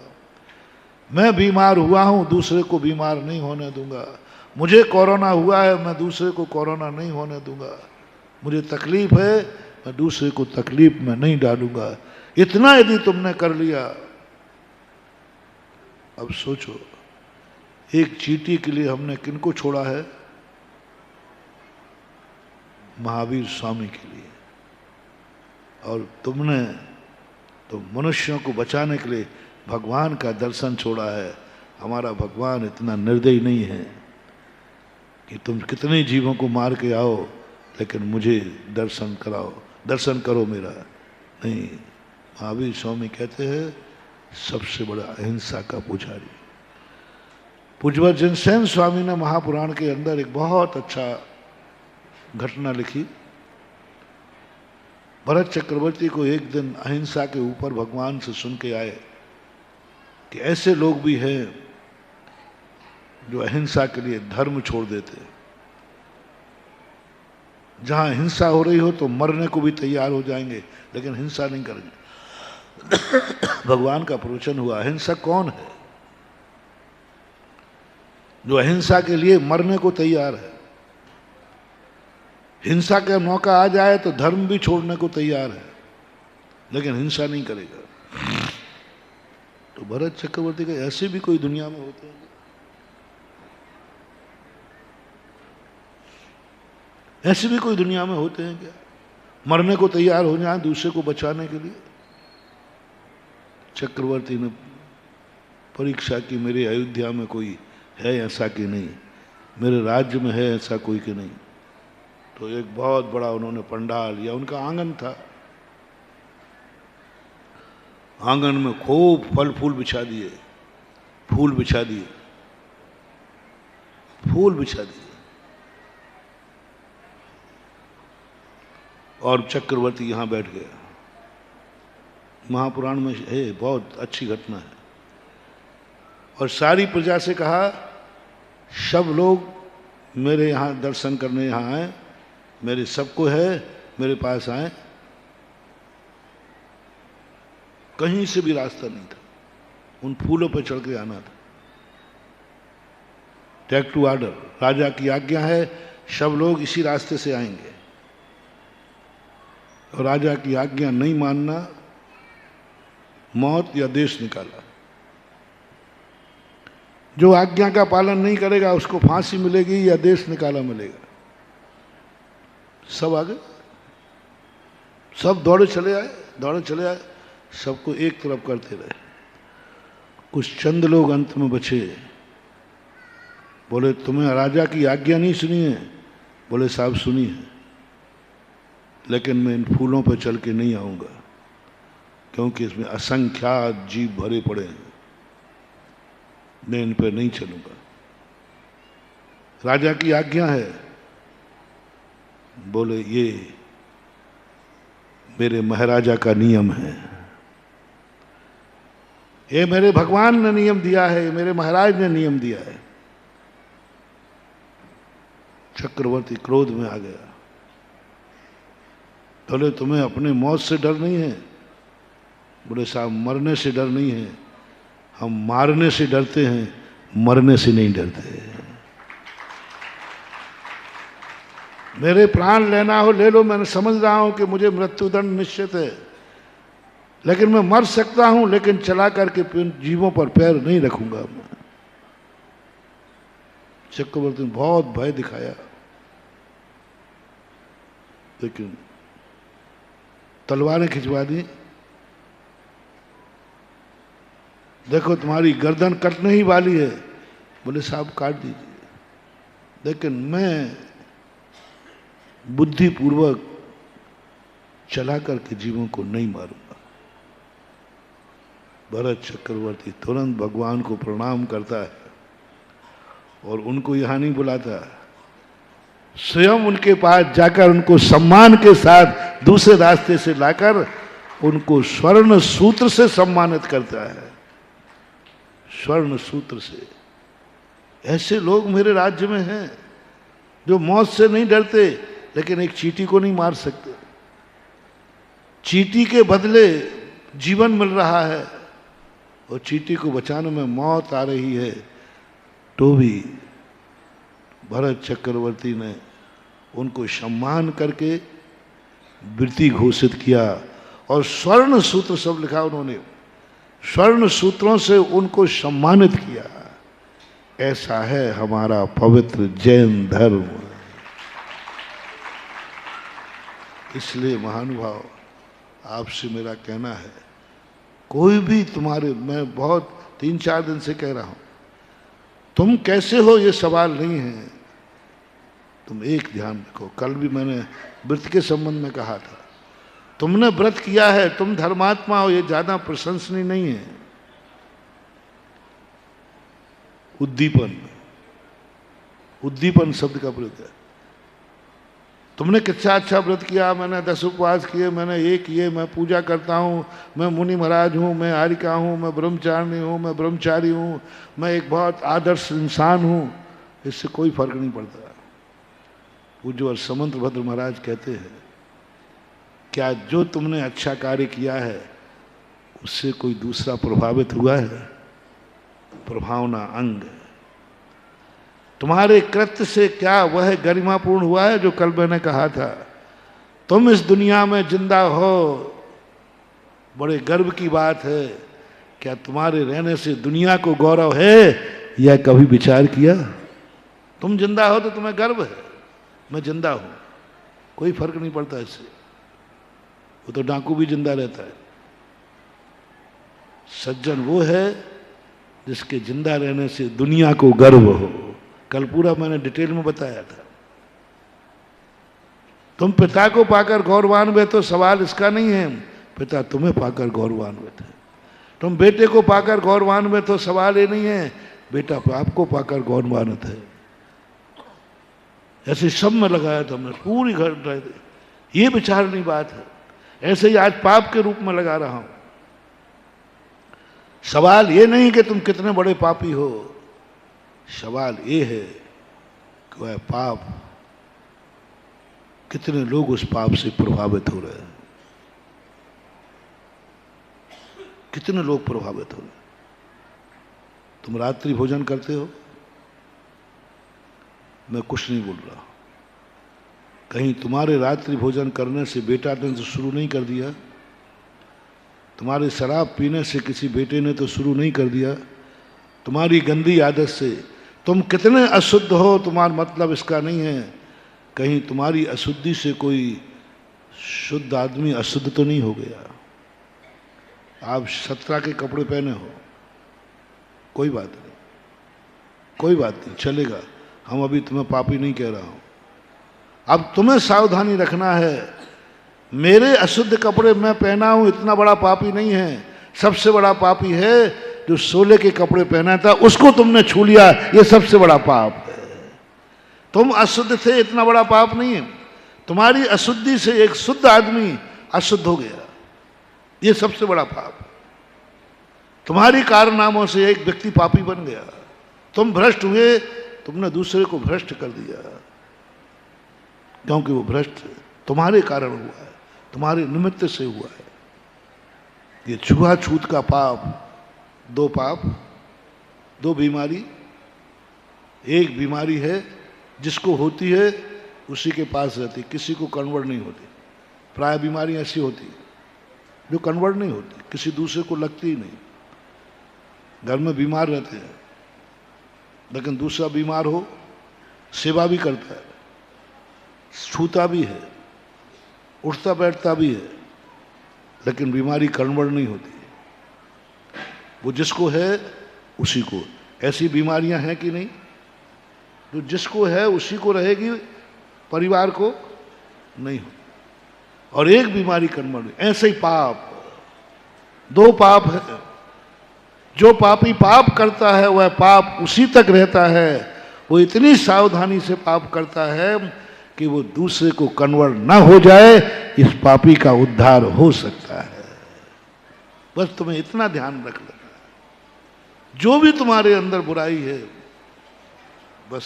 मैं बीमार हुआ हूं दूसरे को बीमार नहीं होने दूंगा, मुझे कोरोना हुआ है मैं दूसरे को कोरोना नहीं होने दूंगा, मुझे तकलीफ है मैं दूसरे को तकलीफ में नहीं डालूंगा। इतना यदि तुमने कर लिया, अब सोचो, एक चींटी के लिए हमने किनको छोड़ा है? महावीर स्वामी के लिए। और तुमने तो मनुष्यों को बचाने के लिए भगवान का दर्शन छोड़ा है। हमारा भगवान इतना निर्दयी नहीं है कि तुम कितने जीवों को मार के आओ लेकिन मुझे दर्शन कराओ, दर्शन करो मेरा। नहीं, महावीर स्वामी कहते हैं सबसे बड़ा अहिंसा का पुजारी। पूज्यवर जिनसेन स्वामी ने महापुराण के अंदर एक बहुत अच्छा घटना लिखी। भरत चक्रवर्ती को एक दिन अहिंसा के ऊपर भगवान से सुन के आए कि ऐसे लोग भी हैं जो अहिंसा के लिए धर्म छोड़ देते, जहां हिंसा हो रही हो तो मरने को भी तैयार हो जाएंगे लेकिन हिंसा नहीं करेंगे। भगवान का प्रवचन हुआ, अहिंसक कौन है? जो अहिंसा के लिए मरने को तैयार है। हिंसा का मौका आ जाए तो धर्म भी छोड़ने को तैयार है लेकिन हिंसा नहीं करेगा। तो भरत चक्रवर्ती के ऐसे भी कोई दुनिया में होते हैं, ऐसे भी कोई दुनिया में होते हैं क्या, मरने को तैयार हो जाए दूसरे को बचाने के लिए? चक्रवर्ती ने परीक्षा की, मेरे अयोध्या में कोई है ऐसा कि नहीं, मेरे राज्य में है ऐसा कोई कि नहीं। तो एक बहुत बड़ा उन्होंने पंडाल, या उनका आंगन था, आंगन में खूब फल फूल बिछा दिए, फूल बिछा दिए, फूल बिछा दिए, और चक्रवर्ती यहां बैठ गया। महापुराण में है, बहुत अच्छी घटना है। और सारी प्रजा से कहा, सब लोग मेरे यहाँ दर्शन करने यहाँ आए, मेरे सबको है मेरे पास आए। कहीं से भी रास्ता नहीं था, उन फूलों पर चढ़ के आना था। टेक टू ऑर्डर, राजा की आज्ञा है, सब लोग इसी रास्ते से आएंगे। और राजा की आज्ञा नहीं मानना, मौत या देश निकाला। जो आज्ञा का पालन नहीं करेगा उसको फांसी मिलेगी या देश निकाला मिलेगा। सब आगे, सब दौड़े चले आए, सबको एक तरफ करते रहे। कुछ चंद लोग अंत में बचे। बोले तुम्हें राजा की आज्ञा नहीं सुनी है? बोले साहब सुनी है, लेकिन मैं इन फूलों पर चल के नहीं आऊंगा, क्योंकि इसमें असंख्यात जीव भरे पड़े हैं, मैं इन पर नहीं चलूंगा। राजा की आज्ञा है। बोले ये मेरे महाराजा का नियम है, ये मेरे भगवान ने नियम दिया है, ये मेरे महाराज ने नियम दिया है। चक्रवर्ती क्रोध में आ गया। बोले तुम्हें अपने मौत से डर नहीं है? बोले साहब मरने से डर नहीं है, हम मारने से डरते हैं, मरने से नहीं डरते। मेरे प्राण लेना हो ले लो, मैं समझ रहा हूं कि मुझे मृत्युदंड निश्चित है, लेकिन मैं मर सकता हूं, लेकिन चला करके जीवों पर पैर नहीं रखूंगा मैं। चक्रवर्ती ने बहुत भय दिखाया, लेकिन तलवारें खिंचवा दी। देखो तुम्हारी गर्दन कटने ही वाली है। बोले साहब काट दीजिए, लेकिन मैं बुद्धिपूर्वक चला करके जीवों को नहीं मारूंगा। भरत चक्रवर्ती तुरंत भगवान को प्रणाम करता है और उनको यहां नहीं बुलाता, स्वयं उनके पास जाकर उनको सम्मान के साथ दूसरे रास्ते से लाकर उनको स्वर्ण सूत्र से सम्मानित करता है। स्वर्ण सूत्र से। ऐसे लोग मेरे राज्य में हैं जो मौत से नहीं डरते, लेकिन एक चींटी को नहीं मार सकते। चींटी के बदले जीवन मिल रहा है और चींटी को बचाने में मौत आ रही है, तो भी भरत चक्रवर्ती ने उनको सम्मान करके वृत्ति घोषित किया और स्वर्ण सूत्र सब लिखा उन्होंने, स्वर्ण सूत्रों से उनको सम्मानित किया। ऐसा है हमारा पवित्र जैन धर्म। इसलिए महानुभाव आपसे मेरा कहना है, कोई भी तुम्हारे, मैं बहुत 3-4 दिन से कह रहा हूं, तुम कैसे हो ये सवाल नहीं है। तुम एक ध्यान रखो, कल भी मैंने व्रत के संबंध में कहा था, तुमने व्रत किया है, तुम धर्मात्मा हो, ये ज्यादा प्रशंसनीय नहीं है। उद्दीपन शब्द का प्रयोग है। तुमने कितना अच्छा व्रत किया, मैंने 10 उपवास किए, मैंने ये किए, मैं पूजा करता हूँ, मैं मुनि महाराज हूँ, मैं आरिका हूँ, मैं ब्रह्मचारिणी हूँ, मैं ब्रह्मचारी हूँ, मैं एक बहुत आदर्श इंसान हूँ, इससे कोई फर्क नहीं पड़ता। पूज्य समंतभद्र महाराज कहते हैं, क्या जो तुमने अच्छा कार्य किया है उससे कोई दूसरा प्रभावित हुआ है? प्रभावना अंग। तुम्हारे कृत्य से क्या वह गरिमापूर्ण हुआ है जो कल मैंने कहा था? तुम इस दुनिया में जिंदा हो, बड़े गर्व की बात है। क्या तुम्हारे रहने से दुनिया को गौरव है? यह कभी विचार किया? तुम जिंदा हो तो तुम्हें गर्व है, मैं जिंदा हूं, कोई फर्क नहीं पड़ता इससे। वो तो डाकू भी जिंदा रहता है। सज्जन वो है जिसके जिंदा रहने से दुनिया को गर्व हो। कल पूरा मैंने डिटेल में बताया था। तुम पिता को पाकर गौरवान्वित हो, सवाल इसका नहीं है, पिता तुम्हें पाकर गौरवान्वित है। तुम बेटे को पाकर गौरवान्वित हो, सवाल ये नहीं है, बेटा आपको पाकर गौरवान्वित है। ऐसे सब में लगाया था हमने, पूरी घर, ये विचारनी बात है। ऐसे ही आज पाप के रूप में लगा रहा हूं। सवाल ये नहीं कि तुम कितने बड़े पापी हो, सवाल ये है कि वह पाप, कितने लोग उस पाप से प्रभावित हो रहे हैं, कितने लोग प्रभावित हो रहे हैं। तुम रात्रि भोजन करते हो, मैं कुछ नहीं बोल रहा, कहीं तुम्हारे रात्रि भोजन करने से बेटा ने तो शुरू नहीं कर दिया, तुम्हारे शराब पीने से किसी बेटे ने तो शुरू नहीं कर दिया, तुम्हारी गंदी आदत से तुम कितने अशुद्ध हो तुम्हारा मतलब इसका नहीं है, कहीं तुम्हारी अशुद्धि से कोई शुद्ध आदमी अशुद्ध तो नहीं हो गया। आप 17 के कपड़े पहने हो, कोई बात नहीं, कोई बात नहीं, चलेगा, हम अभी तुम्हें पापी नहीं कह रहा हूं। अब तुम्हें सावधानी रखना है, मेरे अशुद्ध कपड़े मैं पहना हूं इतना बड़ा पापी नहीं है, सबसे बड़ा पापी है जो सोले के कपड़े पहना था उसको तुमने छू लिया, ये सबसे बड़ा पाप है। तुम अशुद्ध थे इतना बड़ा पाप नहीं है, तुम्हारी अशुद्धि से एक शुद्ध आदमी अशुद्ध हो गया, ये सबसे बड़ा पाप। तुम्हारी कारनामों से एक व्यक्ति पापी बन गया, तुम भ्रष्ट हुए, तुमने दूसरे को भ्रष्ट कर दिया, क्योंकि वो भ्रष्ट तुम्हारे कारण हुआ है, तुम्हारे निमित्त से हुआ है। ये छुआछूत का पाप, दो पाप, दो बीमारी। एक बीमारी है जिसको होती है उसी के पास रहती, किसी को कन्वर्ट नहीं होती। प्राय बीमारी ऐसी होती जो कन्वर्ट नहीं होती, किसी दूसरे को लगती ही नहीं। घर में बीमार रहते हैं लेकिन दूसरा बीमार हो सेवा भी करता है, छूता भी है, उठता बैठता भी है, लेकिन बीमारी कन्वर्ट नहीं होती। वो जिसको है उसी को। ऐसी बीमारियां हैं कि नहीं, जो जिसको है उसी को रहेगी, परिवार को नहीं हो। और एक बीमारी कन्वर्ट, ऐसे ही पाप, दो पाप है। जो पापी पाप करता है वह पाप उसी तक रहता है, वो इतनी सावधानी से पाप करता है कि वो दूसरे को कन्वर्ट ना हो जाए, इस पापी का उद्धार हो सकता है। बस तुम्हें इतना ध्यान रख लेना, जो भी तुम्हारे अंदर बुराई है, बस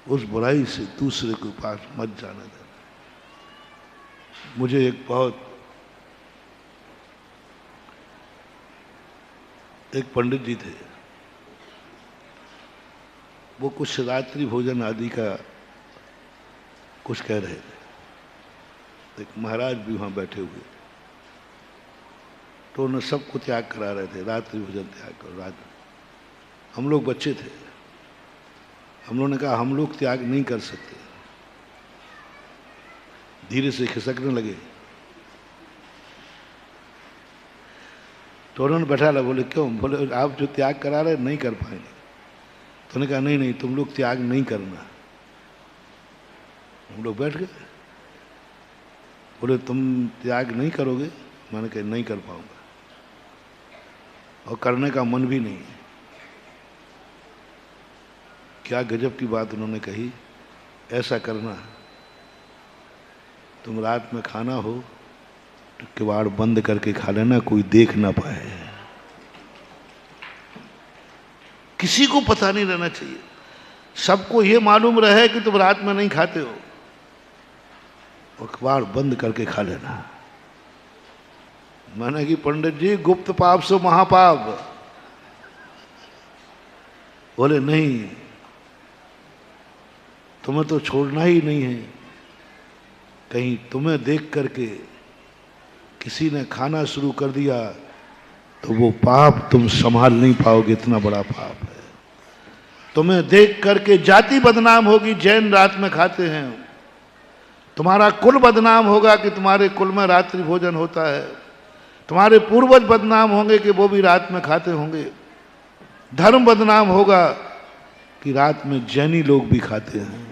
उस बुराई से दूसरे के पास मत जाने देना। मुझे एक पंडित जी थे, वो कुछ रात्रि भोजन आदि का कुछ कह रहे थे। एक महाराज भी वहां बैठे हुए, तो उन्हें सबको त्याग करा रहे थे, रात्रि भोजन त्याग करो। रात हम लोग बच्चे थे, हम लोगों ने कहा हम लोग त्याग नहीं कर सकते। धीरे से खिसकने लगे, तो उन्होंने बैठा ला, बोले क्यों? बोले आप जो त्याग करा रहे नहीं कर पाएंगे। तो उन्होंने कहा नहीं नहीं, तुम लोग त्याग नहीं करना। हम लोग बैठ गए, बोले तुम त्याग नहीं करोगे? मैंने कहा नहीं कर पाऊंगा, और करने का मन भी नहीं है। क्या गजब की बात उन्होंने कही। ऐसा करना, तुम रात में खाना हो तो किवाड़ बंद करके खा लेना, कोई देख ना पाए, किसी को पता नहीं रहना चाहिए, सबको ये मालूम रहे कि तुम रात में नहीं खाते हो, और किवाड़ बंद करके खा लेना। माना कि पंडित जी गुप्त पाप से महापाप। बोले नहीं, तुम्हें तो छोड़ना ही नहीं है। कहीं तुम्हें देख करके किसी ने खाना शुरू कर दिया तो वो पाप तुम संभाल नहीं पाओगे, इतना बड़ा पाप है। तुम्हें देख करके जाति बदनाम होगी, जैन रात में खाते हैं। तुम्हारा कुल बदनाम होगा कि तुम्हारे कुल में रात्रि भोजन होता है। तुम्हारे पूर्वज बदनाम होंगे कि वो भी रात में खाते होंगे। धर्म बदनाम होगा कि रात में जैनी लोग भी खाते हैं।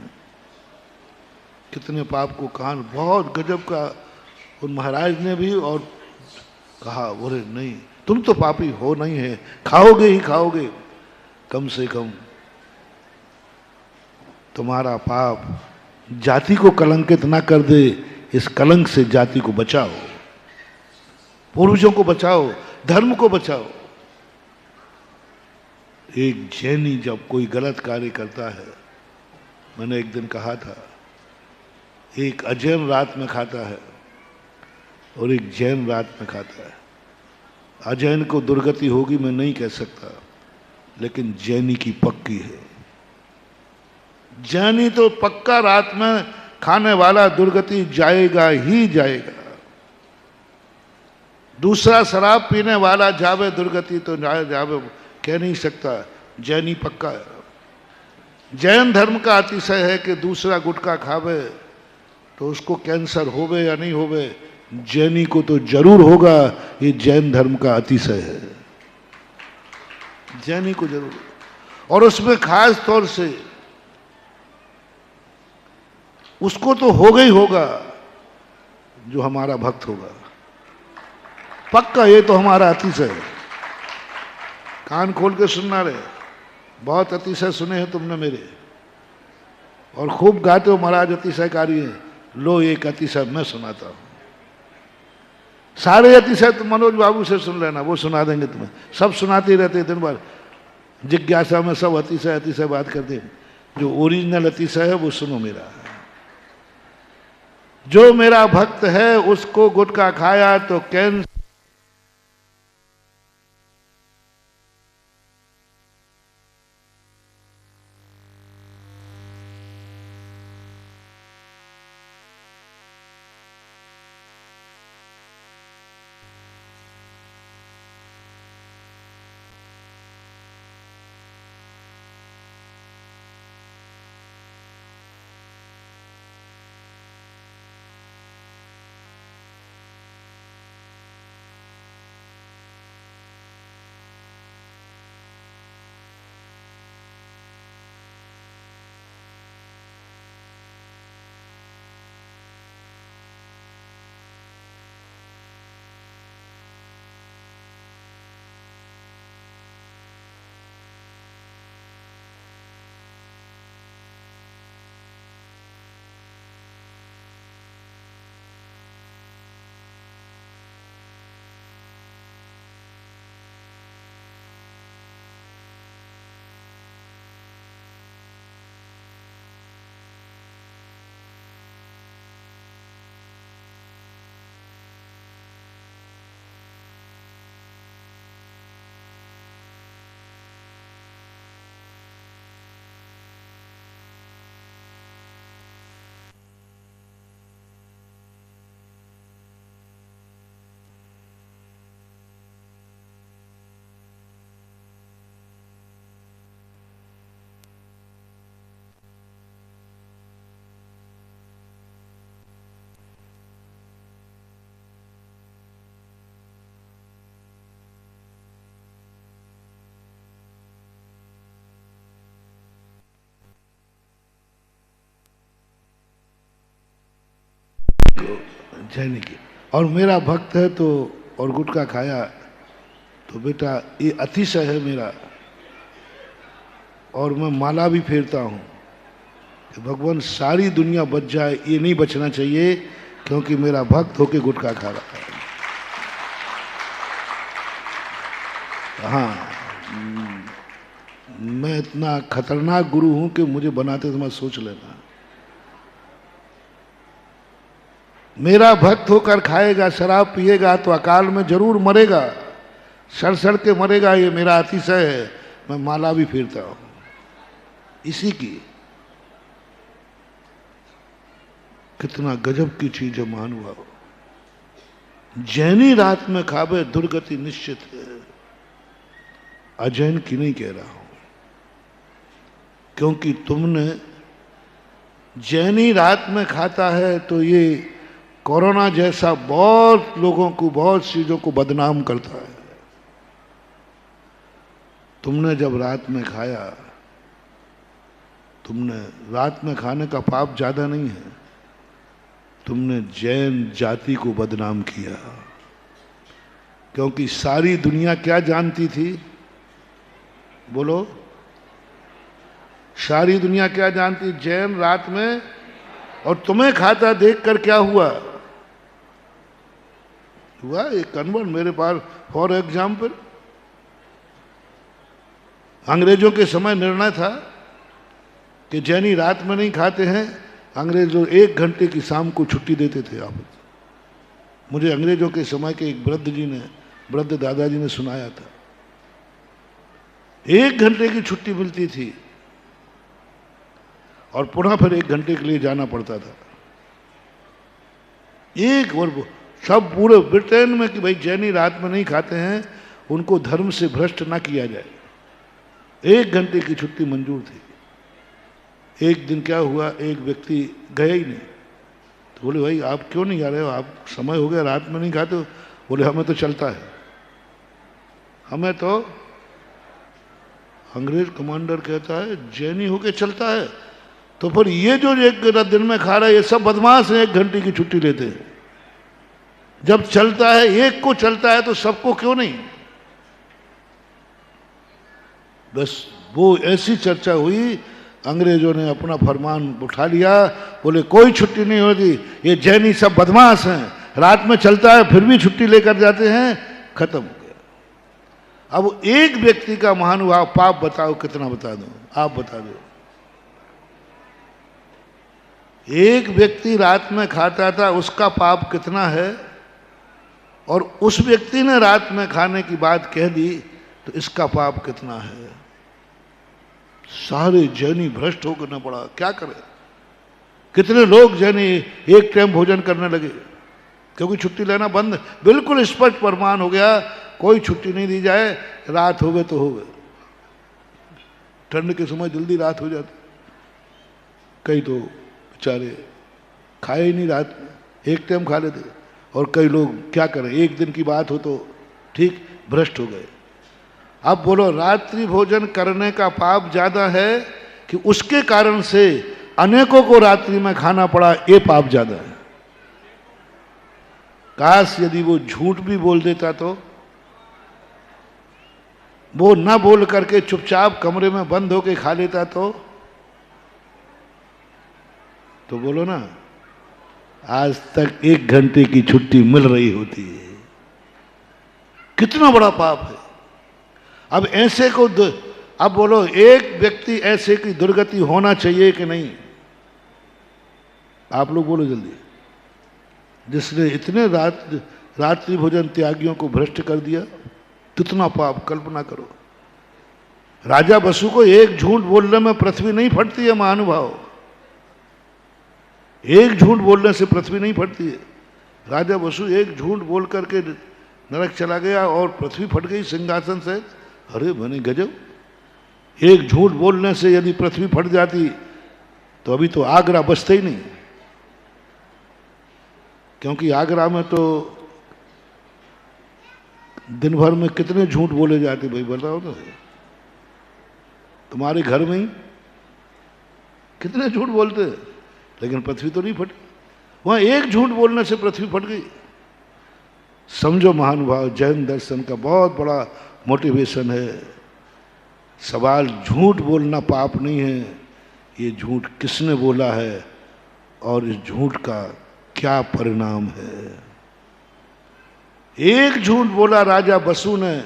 कितने पाप को कहा, बहुत गजब का उन महाराज ने भी और कहा, बोले नहीं तुम तो पापी हो नहीं है, खाओगे ही खाओगे, कम से कम तुम्हारा पाप जाति को कलंकित ना कर दे, इस कलंक से जाति को बचाओ, पूर्वजों को बचाओ, धर्म को बचाओ। एक जैनी जब कोई गलत कार्य करता है, मैंने एक दिन कहा था, एक अजैन रात में खाता है और एक जैन रात में खाता है। अजैन को दुर्गति होगी मैं नहीं कह सकता, लेकिन जैनी की पक्की है। जैनी तो पक्का रात में खाने वाला दुर्गति जाएगा ही जाएगा। दूसरा शराब पीने वाला जावे दुर्गति तो जावे कह नहीं सकता, जैनी पक्का है। जैन धर्म का अतिशय है कि दूसरा गुटखा खावे तो उसको कैंसर होवे या नहीं होवे, जैनी को तो जरूर होगा। ये जैन धर्म का अतिशय है, जैनी को जरूर। और उसमें खास तौर से उसको तो होगा ही होगा जो हमारा भक्त होगा, पक्का। ये तो हमारा अतिशय है। कान खोल के सुनना रे, बहुत अतिशय सुने हैं तुमने मेरे, और खूब गाते हो महाराज अतिशयकारी है। लो एक अतिशय मैं सुनाता हूं। सारे अतिशय तुम मनोज बाबू से सुन लेना, वो सुना देंगे तुम्हें। सब सुनाते ही रहते दिन भर, जिज्ञासा में सब अतिशय अतिशय बात करते हैं। जो ओरिजिनल अतिशय है वो सुनो मेरा। जो मेरा भक्त है उसको गुटखा खाया तो कैंसर जैनी की। और मेरा भक्त है तो और गुटखा खाया तो बेटा ये अतिशय है मेरा। और मैं माला भी फेरता हूँ कि भगवान सारी दुनिया बच जाए, ये नहीं बचना चाहिए क्योंकि मेरा भक्त होके गुटखा खा रहा है। हाँ, मैं इतना खतरनाक गुरु हूं कि मुझे बनाते समय सोच लेना। मेरा भक्त होकर खाएगा शराब पिएगा तो अकाल में जरूर मरेगा, सड़ के मरेगा। ये मेरा अतिशय है। मैं माला भी फेरता हूं इसी की। कितना गजब की चीज है महानुभाव। जैनी रात में खावे दुर्गति निश्चित है, अजैन की नहीं कह रहा हूं। क्योंकि तुमने जैनी रात में खाता है तो ये कोरोना जैसा बहुत लोगों को, बहुत चीजों को बदनाम करता है। तुमने जब रात में खाया, तुमने रात में खाने का पाप ज्यादा नहीं है, तुमने जैन जाति को बदनाम किया। क्योंकि सारी दुनिया क्या जानती थी, बोलो, सारी दुनिया क्या जानती? जैन रात में। और तुम्हें खाता देखकर क्या हुआ? एक कन्वर्ट मेरे पास, फॉर एग्जाम्पल, अंग्रेजों के समय निर्णय था कि जैनी रात में नहीं खाते हैं। अंग्रेज लोग 1 घंटे की शाम को छुट्टी देते थे। आप, मुझे अंग्रेजों के समय के एक वृद्ध दादाजी ने सुनाया था। 1 घंटे की छुट्टी मिलती थी और पुनः फिर 1 घंटे के लिए जाना पड़ता था। एक वर्ग सब पूरे ब्रिटेन में कि भाई जैनी रात में नहीं खाते हैं, उनको धर्म से भ्रष्ट ना किया जाए। 1 घंटे की छुट्टी मंजूर थी। एक दिन क्या हुआ, एक व्यक्ति गया ही नहीं, तो बोले भाई आप क्यों नहीं जा रहे हो, आप समय हो गया रात में नहीं खाते हो। बोले हमें तो चलता है, हमें तो अंग्रेज कमांडर कहता है जैनी होके चलता है, तो फिर ये जो एक दिन में खा रहा है ये सब बदमाश है, 1 घंटे की छुट्टी लेते हैं। जब चलता है, एक को चलता है तो सबको क्यों नहीं। बस वो ऐसी चर्चा हुई, अंग्रेजों ने अपना फरमान उठा लिया, बोले कोई छुट्टी नहीं होती, ये जैनी सब बदमाश हैं, रात में चलता है फिर भी छुट्टी लेकर जाते हैं, खत्म हो गया। अब एक व्यक्ति का महानुभाव पाप बताओ कितना, बता दो, आप बता दो। एक व्यक्ति रात में खाता था, उसका पाप कितना है, और उस व्यक्ति ने रात में खाने की बात कह दी तो इसका पाप कितना है। सारे जैनी भ्रष्ट होकर न पड़ा, क्या करे। कितने लोग जैनी एक टाइम भोजन करने लगे क्योंकि छुट्टी लेना बंद, बिल्कुल स्पष्ट फरमान हो गया, कोई छुट्टी नहीं दी जाए, रात हो गए तो हो गए। ठंड के समय जल्दी रात हो जाती, कई तो बेचारे खाए ही नहीं रात में, एक टाइम खा लेते, और कई लोग क्या करें, एक दिन की बात हो तो ठीक भ्रष्ट हो गए। अब बोलो रात्रि भोजन करने का पाप ज्यादा है कि उसके कारण से अनेकों को रात्रि में खाना पड़ा, ये पाप ज्यादा है। काश यदि वो झूठ भी बोल देता तो, वो न बोल करके चुपचाप कमरे में बंद होके खा लेता तो बोलो ना, आज तक 1 घंटे की छुट्टी मिल रही होती है। कितना बड़ा पाप है। अब ऐसे को अब बोलो एक व्यक्ति ऐसे की दुर्गति होना चाहिए कि नहीं, आप लोग बोलो जल्दी, जिसने इतने रात्रि भोजन त्यागियों को भ्रष्ट कर दिया, कितना पाप कल्पना करो। राजा बसु को एक झूठ बोलने में पृथ्वी नहीं फटती है महानुभाव, एक झूठ बोलने से पृथ्वी नहीं फटती है। राजा बसु एक झूठ बोल करके नरक चला गया और पृथ्वी फट गई सिंहासन से। अरे बने गजब, एक झूठ बोलने से यदि पृथ्वी फट जाती तो अभी तो आगरा बचता ही नहीं, क्योंकि आगरा में तो दिन भर में कितने झूठ बोले जाते भाई बताओ तो। तुम्हारे घर में ही कितने झूठ बोलते, लेकिन पृथ्वी तो नहीं फटी। वहां एक झूठ बोलने से पृथ्वी फट गई। समझो महानुभाव, जैन दर्शन का बहुत बड़ा मोटिवेशन है। सवाल झूठ बोलना पाप नहीं है, ये झूठ किसने बोला है और इस झूठ का क्या परिणाम है। एक झूठ बोला राजा बसु ने,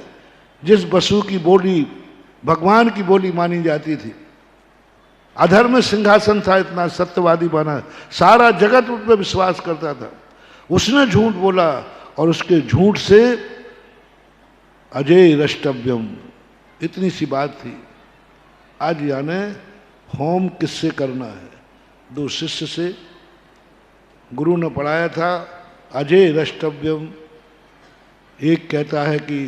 जिस बसु की बोली भगवान की बोली मानी जाती थी। अधर्म में सिंहासन था, इतना सत्यवादी बना, सारा जगत उस पर विश्वास करता था। उसने झूठ बोला और उसके झूठ से अजय रष्टव्यम, इतनी सी बात थी। आज यानी होम किससे करना है, 2 शिष्य से गुरु ने पढ़ाया था अजय रष्टव्यम। एक कहता है कि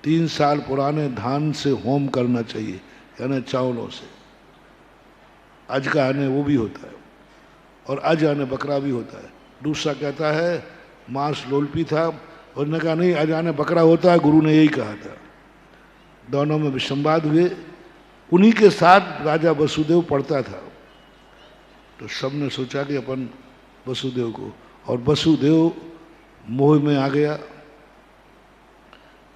3 साल पुराने धान से होम करना चाहिए, यानी चावलों से। आज का आने वो भी होता है और आज आने बकरा भी होता है। दूसरा कहता है मांस लोलपी था और ने कहा नहीं आज आने बकरा होता है, गुरु ने यही कहा था। दोनों में विसंवाद हुए। उन्हीं के साथ राजा वसुदेव पढ़ता था, तो सबने सोचा कि अपन वसुदेव को, और वसुदेव मोह में आ गया,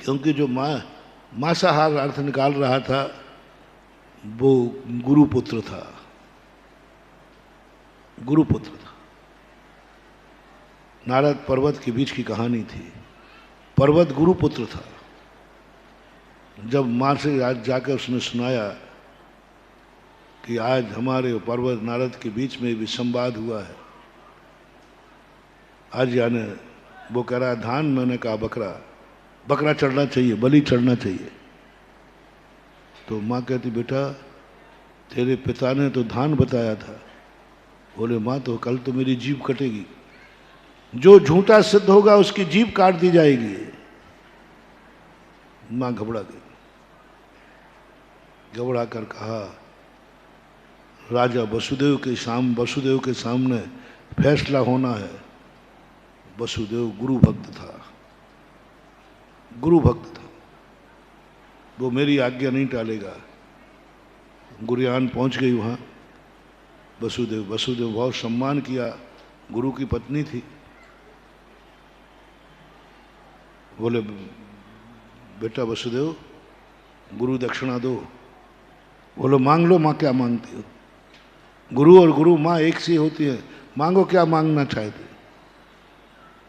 क्योंकि जो मांसाहार अर्थ निकाल रहा था वो गुरुपुत्र था, गुरुपुत्र था। नारद पर्वत के बीच की कहानी थी। पर्वत गुरुपुत्र था। जब मां से आज जाकर उसने सुनाया कि आज हमारे पर्वत नारद के बीच में विसंवाद हुआ है, आज यानी वो कह रहा धान, मैंने कहा बकरा, बकरा चढ़ना चाहिए, बलि चढ़ना चाहिए। तो माँ कहती बेटा तेरे पिता ने तो धान बताया था। बोले माँ तो कल तो मेरी जीभ कटेगी, जो झूठा सिद्ध होगा उसकी जीभ काट दी जाएगी। मां घबरा गई, घबरा कर कहा, राजा वसुदेव के सामने फैसला होना है। वसुदेव गुरु भक्त था, वो मेरी आज्ञा नहीं टालेगा। गुरियान पहुंच गई वहां। वसुदेव बहुत सम्मान किया, गुरु की पत्नी थी। बोले, बेटा वसुदेव, गुरु दक्षिणा दो। बोलो, मांग लो माँ, क्या मांगती हो? गुरु और गुरु माँ एक सी होती है, मांगो क्या मांगना चाहते।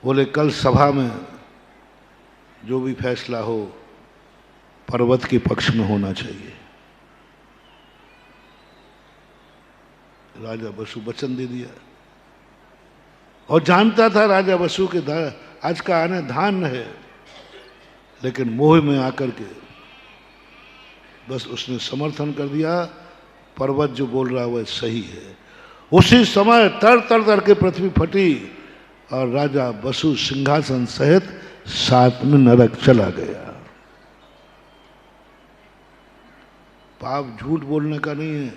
बोले, कल सभा में जो भी फैसला हो पर्वत के पक्ष में होना चाहिए। राजा वसु वचन दे दिया और जानता था राजा वसु के आज का आने धान है, लेकिन मोह में आकर के बस उसने समर्थन कर दिया। पर्वत जो बोल रहा है वह सही है। उसी समय तर के पृथ्वी फटी और राजा वसु सिंहासन सहित साथ में नरक चला गया। पाप झूठ बोलने का नहीं है,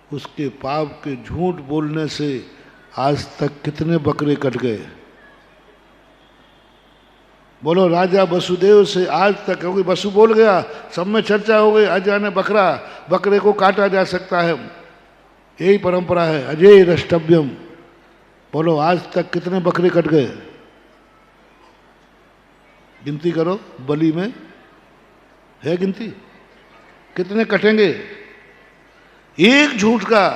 उसके पाप के झूठ बोलने से आज तक कितने बकरे कट गए। बोलो, राजा वसुदेव से आज तक, क्योंकि वसु बोल गया, सब में चर्चा हो गई, अजाने बकरे को काटा जा सकता है, यही परंपरा है, अजय रष्टव्यम। बोलो, आज तक कितने बकरे कट गए? गिनती करो, बलि में है गिनती, कितने कटेंगे? एक झूठ का,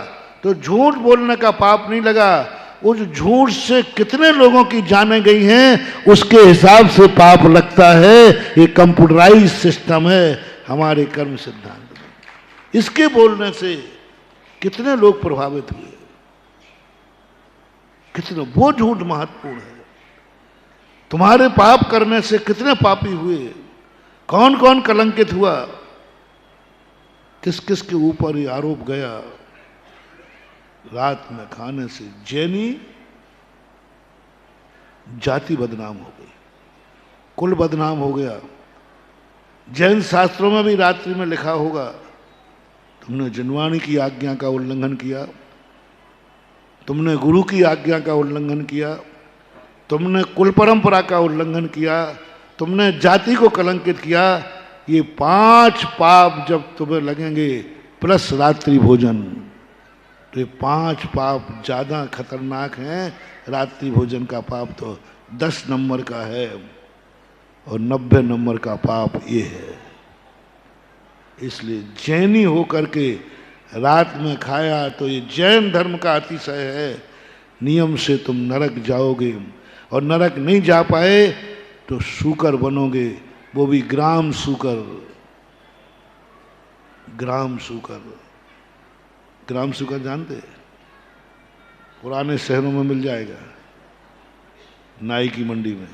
तो झूठ बोलने का पाप नहीं लगा, उस झूठ से कितने लोगों की जानें गई हैं उसके हिसाब से पाप लगता है। ये कंप्यूटराइज सिस्टम है हमारे कर्म सिद्धांत में। इसके बोलने से कितने लोग प्रभावित हुए, कितने, वो झूठ महत्वपूर्ण है। तुम्हारे पाप करने से कितने पापी हुए, कौन कौन कलंकित हुआ, किस किस के ऊपर ये आरोप गया। रात में खाने से जैनी जाति बदनाम हो गई, कुल बदनाम हो गया। जैन शास्त्रों में भी रात्रि में लिखा होगा, तुमने जिनवाणी की आज्ञा का उल्लंघन किया, तुमने गुरु की आज्ञा का उल्लंघन किया, तुमने कुल परंपरा का उल्लंघन किया, तुमने जाति को कलंकित किया। ये 5 पाप जब तुम्हें लगेंगे प्लस रात्रि भोजन, तो ये 5 पाप ज्यादा खतरनाक हैं। रात्रि भोजन का पाप तो 10 नंबर का है और 90 नंबर का पाप ये है। इसलिए जैनी होकर के रात में खाया तो ये जैन धर्म का अतिशय है। नियम से तुम नरक जाओगे, और नरक नहीं जा पाए तो शूकर बनोगे, वो भी ग्राम शूकर। ग्राम शूकर जानते? पुराने शहरों में मिल जाएगा, नाई की मंडी में।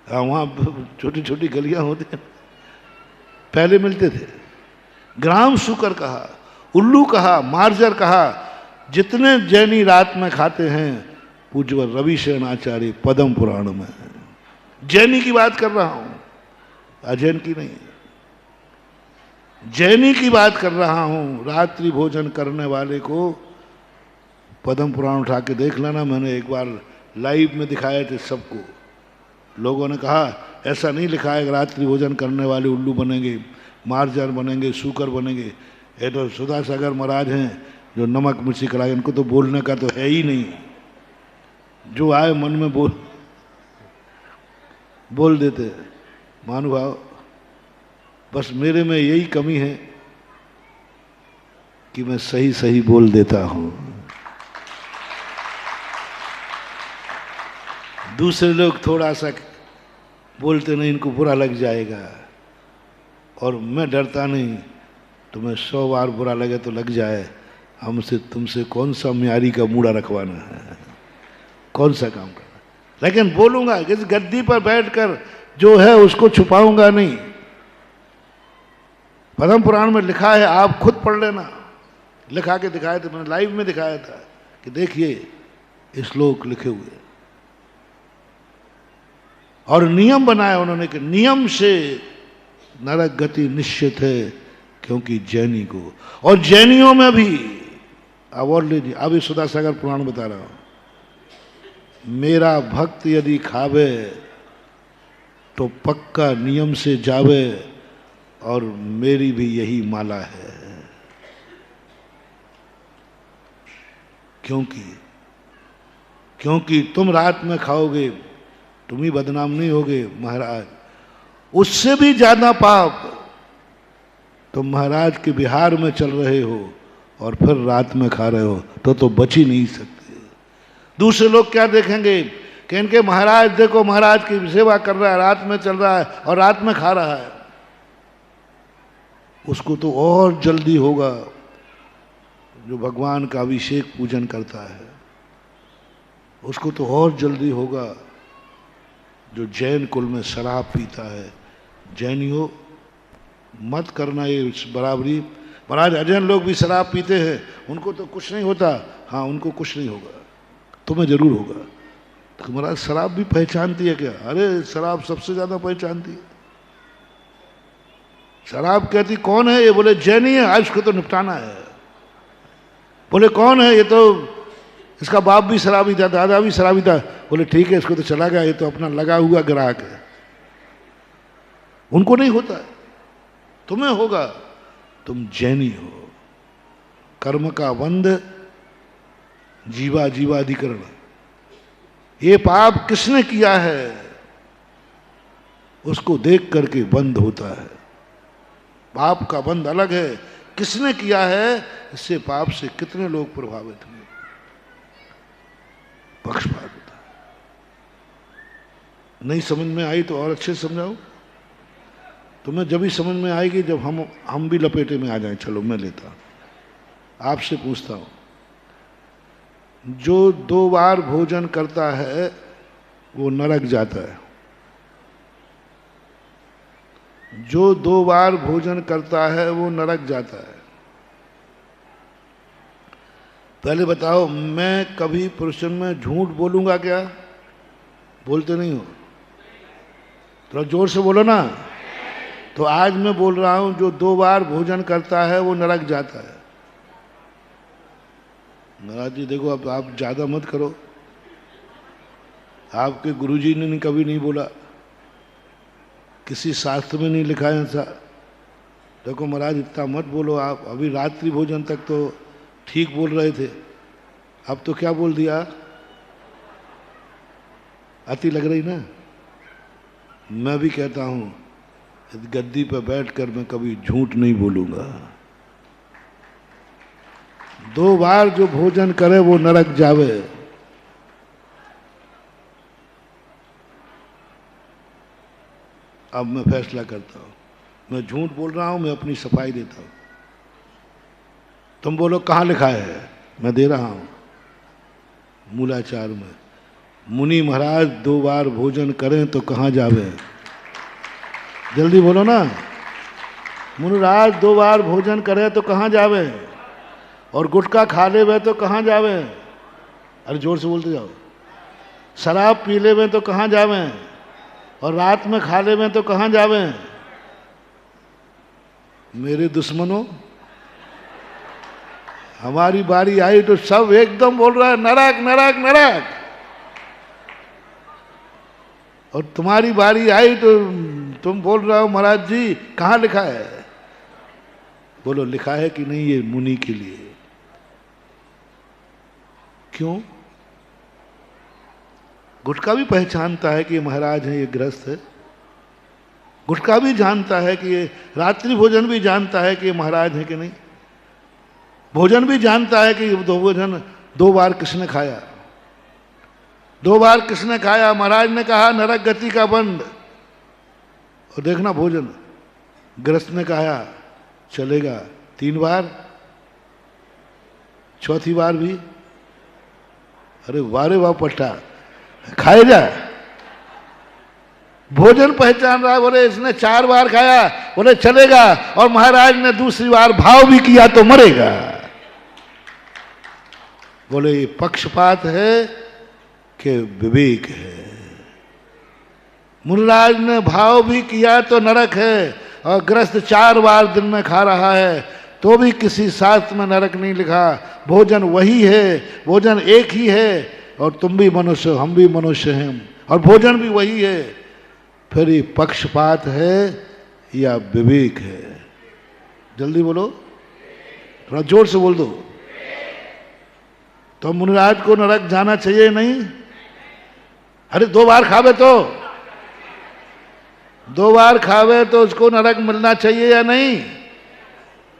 वहां छोटी छोटी गलियां होती हैं, पहले मिलते थे। ग्राम शूकर कहा, उल्लू कहा, मार्जर कहा। जितने जैनी रात में खाते हैं, पूज्य रविशरण आचार्य पद्म पुराण में, जैनी की बात कर रहा हूं, अजैन की नहीं, जैनी की बात कर रहा हूं। रात्रि भोजन करने वाले को पद्म पुराण उठा के देख लेना। मैंने एक बार लाइव में दिखाए थे सबको, लोगों ने कहा ऐसा नहीं लिखा है रात्रि भोजन करने वाले उल्लू बनेंगे, मार्जर बनेंगे, शूकर बनेंगे। ये तो सुधा सागर महाराज हैं जो नमक मिर्ची खिलाए, इनको तो बोलने का तो है ही नहीं, जो आए मन में बोल देते। महानुभाव, बस मेरे में यही कमी है कि मैं सही सही बोल देता हूं। दूसरे लोग थोड़ा सा बोलते नहीं, इनको बुरा लग जाएगा, और मैं डरता नहीं। तुम्हें 100 बार बुरा लगे तो लग जाए, हमसे तुमसे कौन सा म्यारी का मूड़ा रखवाना है, कौन सा काम करना। लेकिन बोलूंगा, इस गद्दी पर बैठकर जो है उसको छुपाऊंगा नहीं। पद्म पुराण में लिखा है, आप खुद पढ़ लेना, लिखा के दिखाए थे, मैंने लाइव में दिखाया था कि देखिए श्लोक लिखे हुए, और नियम बनाया उन्होंने कि नियम से नरक गति निश्चित है, क्योंकि जैनी को, और जैनियों में भी, अब और लीजिए, अभी सुधा सागर पुराण बता रहा हूं, मेरा भक्त यदि खावे तो पक्का नियम से जावे, और मेरी भी यही माला है। क्योंकि तुम रात में खाओगे, तुम ही बदनाम नहीं होगे महाराज, उससे भी ज्यादा पाप तुम महाराज के बिहार में चल रहे हो और फिर रात में खा रहे हो, तो बच ही नहीं सकते। दूसरे लोग क्या देखेंगे कि इनके महाराज देखो, महाराज की सेवा कर रहा है, रात में चल रहा है और रात में खा रहा है, उसको तो और जल्दी होगा जो भगवान का अभिषेक पूजन करता है, उसको तो और जल्दी होगा जो जैन कुल में शराब पीता है। जैनियों मत करना ये बराबरी। महाराज अजैन लोग भी शराब पीते हैं, उनको तो कुछ नहीं होता। हाँ, उनको कुछ नहीं होगा, तुम्हें जरूर होगा। तो महाराज शराब भी पहचानती है क्या? अरे शराब सबसे ज्यादा पहचानती है। शराब कहती कौन है? ये बोले जैनी है, आज उसको तो निपटाना है। बोले कौन है? ये तो इसका बाप भी शराबी था, दादा भी शराबी था। बोले ठीक है, इसको तो चला गया, ये तो अपना लगा हुआ ग्राहक है। उनको नहीं होता, तुम्हें होगा, तुम जैनी हो। कर्म का बंध जीवा जीवाधिकरण, ये पाप किसने किया है उसको देख करके बंद होता है। पाप का बंध अलग है, किसने किया है, इससे पाप से कितने लोग प्रभावित हुए। पक्षपात होता है। नहीं समझ में आई तो और अच्छे से समझाओ। तुम्हें जब भी समझ में आएगी जब हम भी लपेटे में आ जाएं। चलो मैं लेता हूं, आपसे पूछता हूं, जो 2 बार भोजन करता है वो नरक जाता है? जो 2 बार भोजन करता है वो नरक जाता है? पहले बताओ, मैं कभी प्रश्न में झूठ बोलूंगा क्या? बोलते नहीं हो? थोड़ा जोर से बोलो ना। तो आज मैं बोल रहा हूं, जो 2 बार भोजन करता है वो नरक जाता है। महाराज जी देखो, अब आप ज्यादा मत करो, आपके गुरुजी ने कभी नहीं बोला, किसी शास्त्र में नहीं लिखा है ऐसा। देखो महाराज इतना मत बोलो आप, अभी रात्रि भोजन तक तो ठीक बोल रहे थे, अब तो क्या बोल दिया? अति लग रही ना। मैं भी कहता हूं, इस गद्दी पर बैठकर मैं कभी झूठ नहीं बोलूंगा। 2 बार जो भोजन करे वो नरक जावे। अब मैं फैसला करता हूं, मैं झूठ बोल रहा हूं, मैं अपनी सफाई देता हूं। तुम बोलो कहाँ लिखा है? मैं दे रहा हूं मूलाचार में, मुनि महाराज 2 बार भोजन करें तो कहाँ जावे? जल्दी बोलो ना। मुनिराज 2 बार भोजन करें तो कहाँ जावे? और गुटखा खा ले वे तो कहाँ जावे? अरे जोर से बोलते जाओ। शराब पी ले वे तो कहाँ जावे? और रात में खा ले वे तो कहाँ जावे? मेरे दुश्मनों, हमारी बारी आई तो सब एकदम बोल रहा है नरक नरक नरक, और तुम्हारी बारी आई तो तुम बोल रहे हो महाराज जी कहाँ लिखा है? बोलो लिखा है कि नहीं? ये मुनि के लिए। क्यों? गुटखा भी पहचानता है कि ये महाराज है, ये गृहस्थ है। गुटखा भी जानता है कि ये, रात्रि भोजन भी जानता है कि ये महाराज है कि नहीं। भोजन भी जानता है कि 2 बार किसने खाया। 2 बार किसने खाया? महाराज ने कहा नरक गति का बंद। और देखना भोजन, गृहस्थ ने कहा चलेगा 3 बार, 4थी बार भी, अरे वारे वाह पट्टा, खाए जा। भोजन पहचान रहा है, बोले इसने 4 बार खाया, बोले चलेगा। और महाराज ने दूसरी बार भाव भी किया तो मरेगा। बोले ये पक्षपात है कि विवेक है? मुनिराज ने भाव भी किया तो नरक है, और ग्रस्त 4 बार दिन में खा रहा है तो भी किसी शास्त्र में नरक नहीं लिखा। भोजन वही है, भोजन एक ही है, और तुम भी मनुष्य हो, हम भी मनुष्य हैं, और भोजन भी वही है। फिर ये पक्षपात है या विवेक है? जल्दी बोलो, थोड़ा जोर से बोल दो। तो मुनिराज को नरक जाना चाहिए नहीं? अरे 2 बार खावे तो 2 बार खावे तो उसको नरक मिलना चाहिए या नहीं?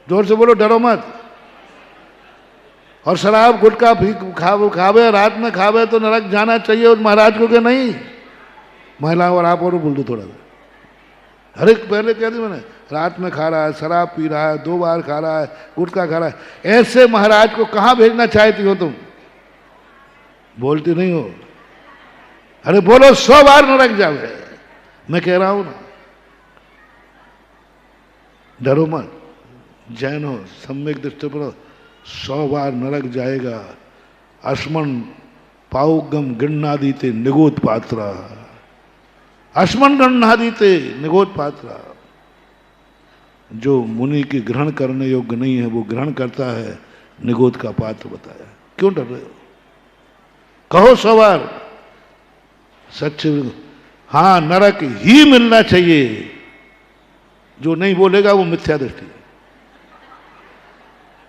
जोर से बोलो, डरो मत। और शराब गुटखा खावे, रात में खावे तो नरक जाना चाहिए उस महाराज को, क्या नहीं? महिलाओं और आप और बोल दो थोड़ा सा। अरे पहले कह दी मैंने, रात में खा रहा है, शराब पी रहा है, 2 बार खा रहा है, गुटखा खा रहा है, ऐसे महाराज को कहां भेजना चाहती हो तुम? बोलती नहीं हो। अरे बोलो, 100 बार नरक जावे। मैं कह रहा हूं ना, डरो मत, जैन हो, सम्यक दृष्टि पर 100 बार नरक जाएगा। अस्मन पाउगम गृह्णादीते निगोद पात्रा, अस्मन गृह्णादीते निगोद पात्रा। जो मुनि के ग्रहण करने योग्य नहीं है वो ग्रहण करता है, निगोद का पात्र बताया। क्यों डर रहे हो? कहो 100 बार सच। हाँ, नरक ही मिलना चाहिए। जो नहीं बोलेगा वो मिथ्या दृष्टि है।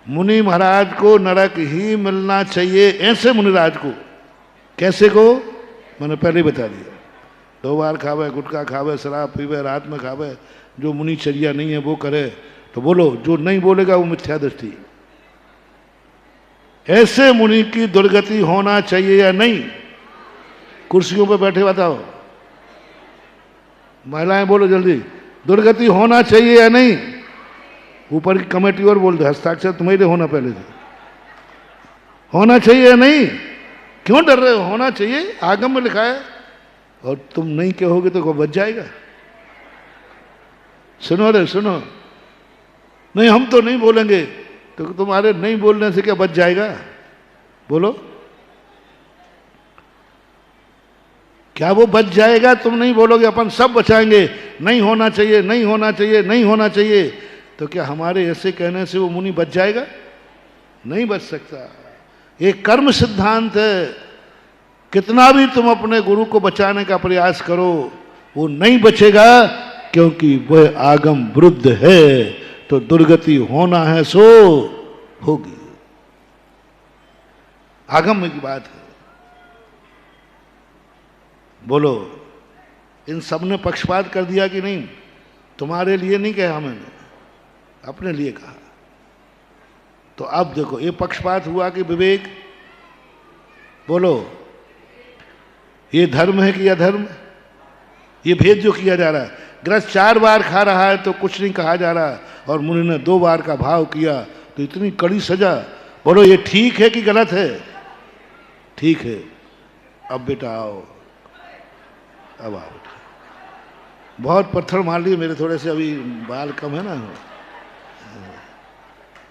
मुनि महाराज को नरक ही मिलना चाहिए, ऐसे मुनिराज को। कैसे को? मैंने पहले ही बता दिया। 2 बार खावे, गुटखा खावे, शराब पीवे, रात में खावे, जो मुनिचर्या नहीं है वो करे। तो बोलो, जो नहीं बोलेगा वो मिथ्या दृष्टि। ऐसे मुनि की दुर्गति होना चाहिए या नहीं? कुर्सियों पर बैठे बताओ, महिलाएं बोलो जल्दी, दुर्गति होना चाहिए या नहीं? ऊपर की कमेटी और बोल दे, हस्ताक्षर तुम्हारे होना पहले से। होना चाहिए या नहीं? क्यों डर रहे हो? होना चाहिए, आगम में लिखा है। और तुम नहीं कहोगे तो बच जाएगा। सुनो रे सुनो, नहीं हम तो नहीं बोलेंगे, तो तुम्हारे नहीं बोलने से क्या बच जाएगा? बोलो, क्या वो बच जाएगा? तुम नहीं बोलोगे, अपन सब बचाएंगे। नहीं होना चाहिए, नहीं होना चाहिए, नहीं होना चाहिए। तो क्या हमारे ऐसे कहने से वो मुनि बच जाएगा? नहीं बच सकता। एक कर्म सिद्धांत है, कितना भी तुम अपने गुरु को बचाने का प्रयास करो वो नहीं बचेगा, क्योंकि वह आगम विरुद्ध है। तो दुर्गति होना है सो होगी, आगम की बात है। बोलो, इन सब ने पक्षपात कर दिया कि नहीं? तुम्हारे लिए नहीं कहा मैंने, अपने लिए कहा। तो अब देखो, ये पक्षपात हुआ कि विवेक? बोलो, ये धर्म है कि अधर्म? ये भेद जो किया जा रहा है, ग्रस्त 4 बार खा रहा है तो कुछ नहीं कहा जा रहा, और मुनि ने 2 बार का भाव किया तो इतनी कड़ी सजा। बोलो, ये ठीक है कि गलत है? ठीक है। अब बेटा आओ, अब आओ। बहुत पत्थर मार लिए मेरे, थोड़े से अभी बाल कम है ना,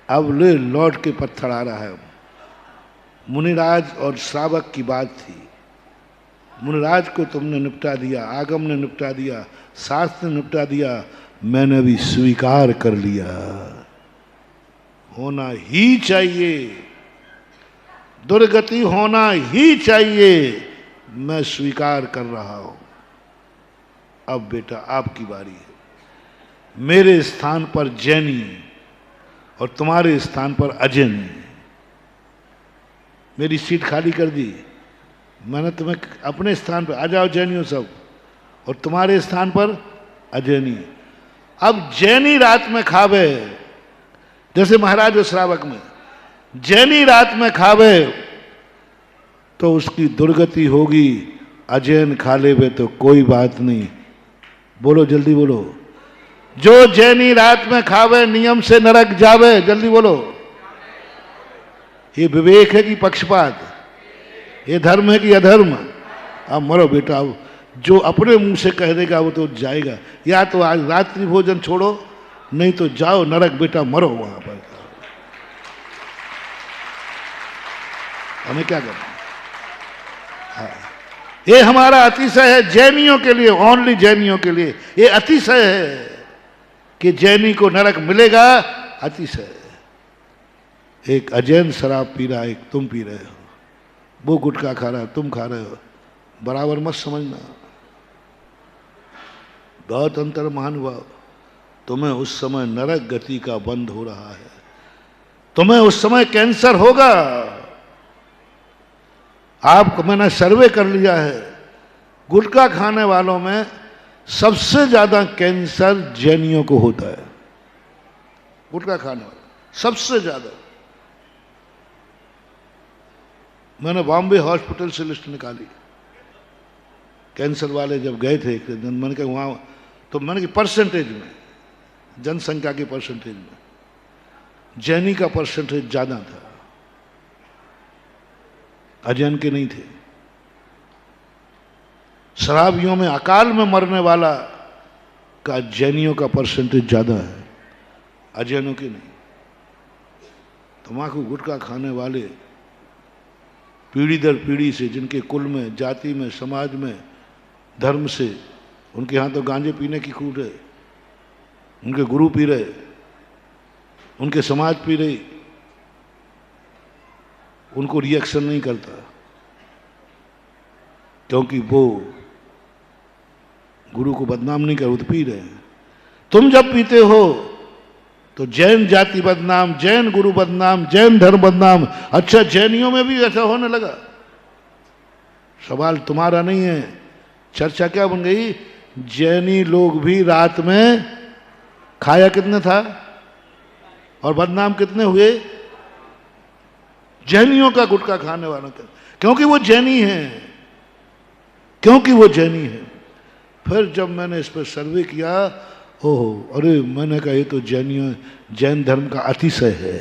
अब ले लौट के पत्थर आ रहा है। मुनिराज और श्रावक की बात थी। मुनिराज को तुमने निपटा दिया, आगम ने निपटा दिया, शास्त्र ने निपटा दिया, मैंने भी स्वीकार कर लिया। होना ही चाहिए, दुर्गति होना ही चाहिए, मैं स्वीकार कर रहा हूं। अब बेटा आपकी बारी है। मेरे स्थान पर जैनी और तुम्हारे स्थान पर अजैनी। मेरी सीट खाली कर दी, मैंने तुम्हें अपने स्थान पर, आ जाओ जैनियों सब, और तुम्हारे स्थान पर अजैनी। अब जैनी रात में खावे, जैसे महाराज और श्रावक में, जैनी रात में खावे तो उसकी दुर्गति होगी, अजैन खा लेवे तो कोई बात नहीं। बोलो जल्दी बोलो, जो जैनी रात में खावे नियम से नरक जावे। जल्दी बोलो, ये विवेक है कि पक्षपात? ये धर्म है कि अधर्म? अब मरो बेटा, अब जो अपने मुंह से कह देगा वो तो जाएगा। या तो आज रात्रि भोजन छोड़ो, नहीं तो जाओ नरक बेटा, मरो वहां पर। हमें क्या करना? हाँ, ये हमारा अतिशय है जैनियों के लिए, ओनली जैनियों के लिए ये अतिशय है कि जैनी को नरक मिलेगा। अतिशय है। एक अजैन शराब पी रहा है, एक तुम पी रहे हो, वो गुटखा खा रहा है, तुम खा रहे हो, बराबर मत समझना। बहुत अंतर महानुभाव। तुम्हें उस समय नरक गति का बंध हो रहा है, तुम्हें उस समय कैंसर होगा। आपको मैंने सर्वे कर लिया है, गुटखा खाने वालों में सबसे ज्यादा कैंसर जैनियों को होता है। गुटखा खाने वाले सबसे ज्यादा। मैंने बॉम्बे हॉस्पिटल से लिस्ट निकाली, कैंसर वाले जब गए थे एक दिन, मैंने कहा वहां तो मैंने कि परसेंटेज में, जनसंख्या के परसेंटेज में जैनी का परसेंटेज ज्यादा था, अजैन के नहीं थे। शराबियों में अकाल में मरने वाला का जैनियों का परसेंटेज ज्यादा है, अजैनों के नहीं। तंबाकू गुटखा खाने वाले पीढ़ी दर पीढ़ी से, जिनके कुल में, जाति में, समाज में, धर्म से, उनके यहाँ तो गांजे पीने की खूट है, उनके गुरु पी रहे, उनके समाज पी रही, उनको रिएक्शन नहीं करता क्योंकि वो गुरु को बदनाम नहीं कर, वो तो पी रहे हैं। तुम जब पीते हो तो जैन जाति बदनाम, जैन गुरु बदनाम, जैन धर्म बदनाम। अच्छा, जैनियों में भी ऐसा होने लगा। सवाल तुम्हारा नहीं है, चर्चा क्या बन गई? जैनी लोग भी रात में खाया कितने था और बदनाम कितने हुए? जैनियों का गुटखा खाने वालों का, क्योंकि वो जैनी हैं, क्योंकि वो जैनी है। फिर जब मैंने इस पर सर्वे किया, ओहो, अरे मैंने कहा ये तो जैन धर्म का अतिशय है।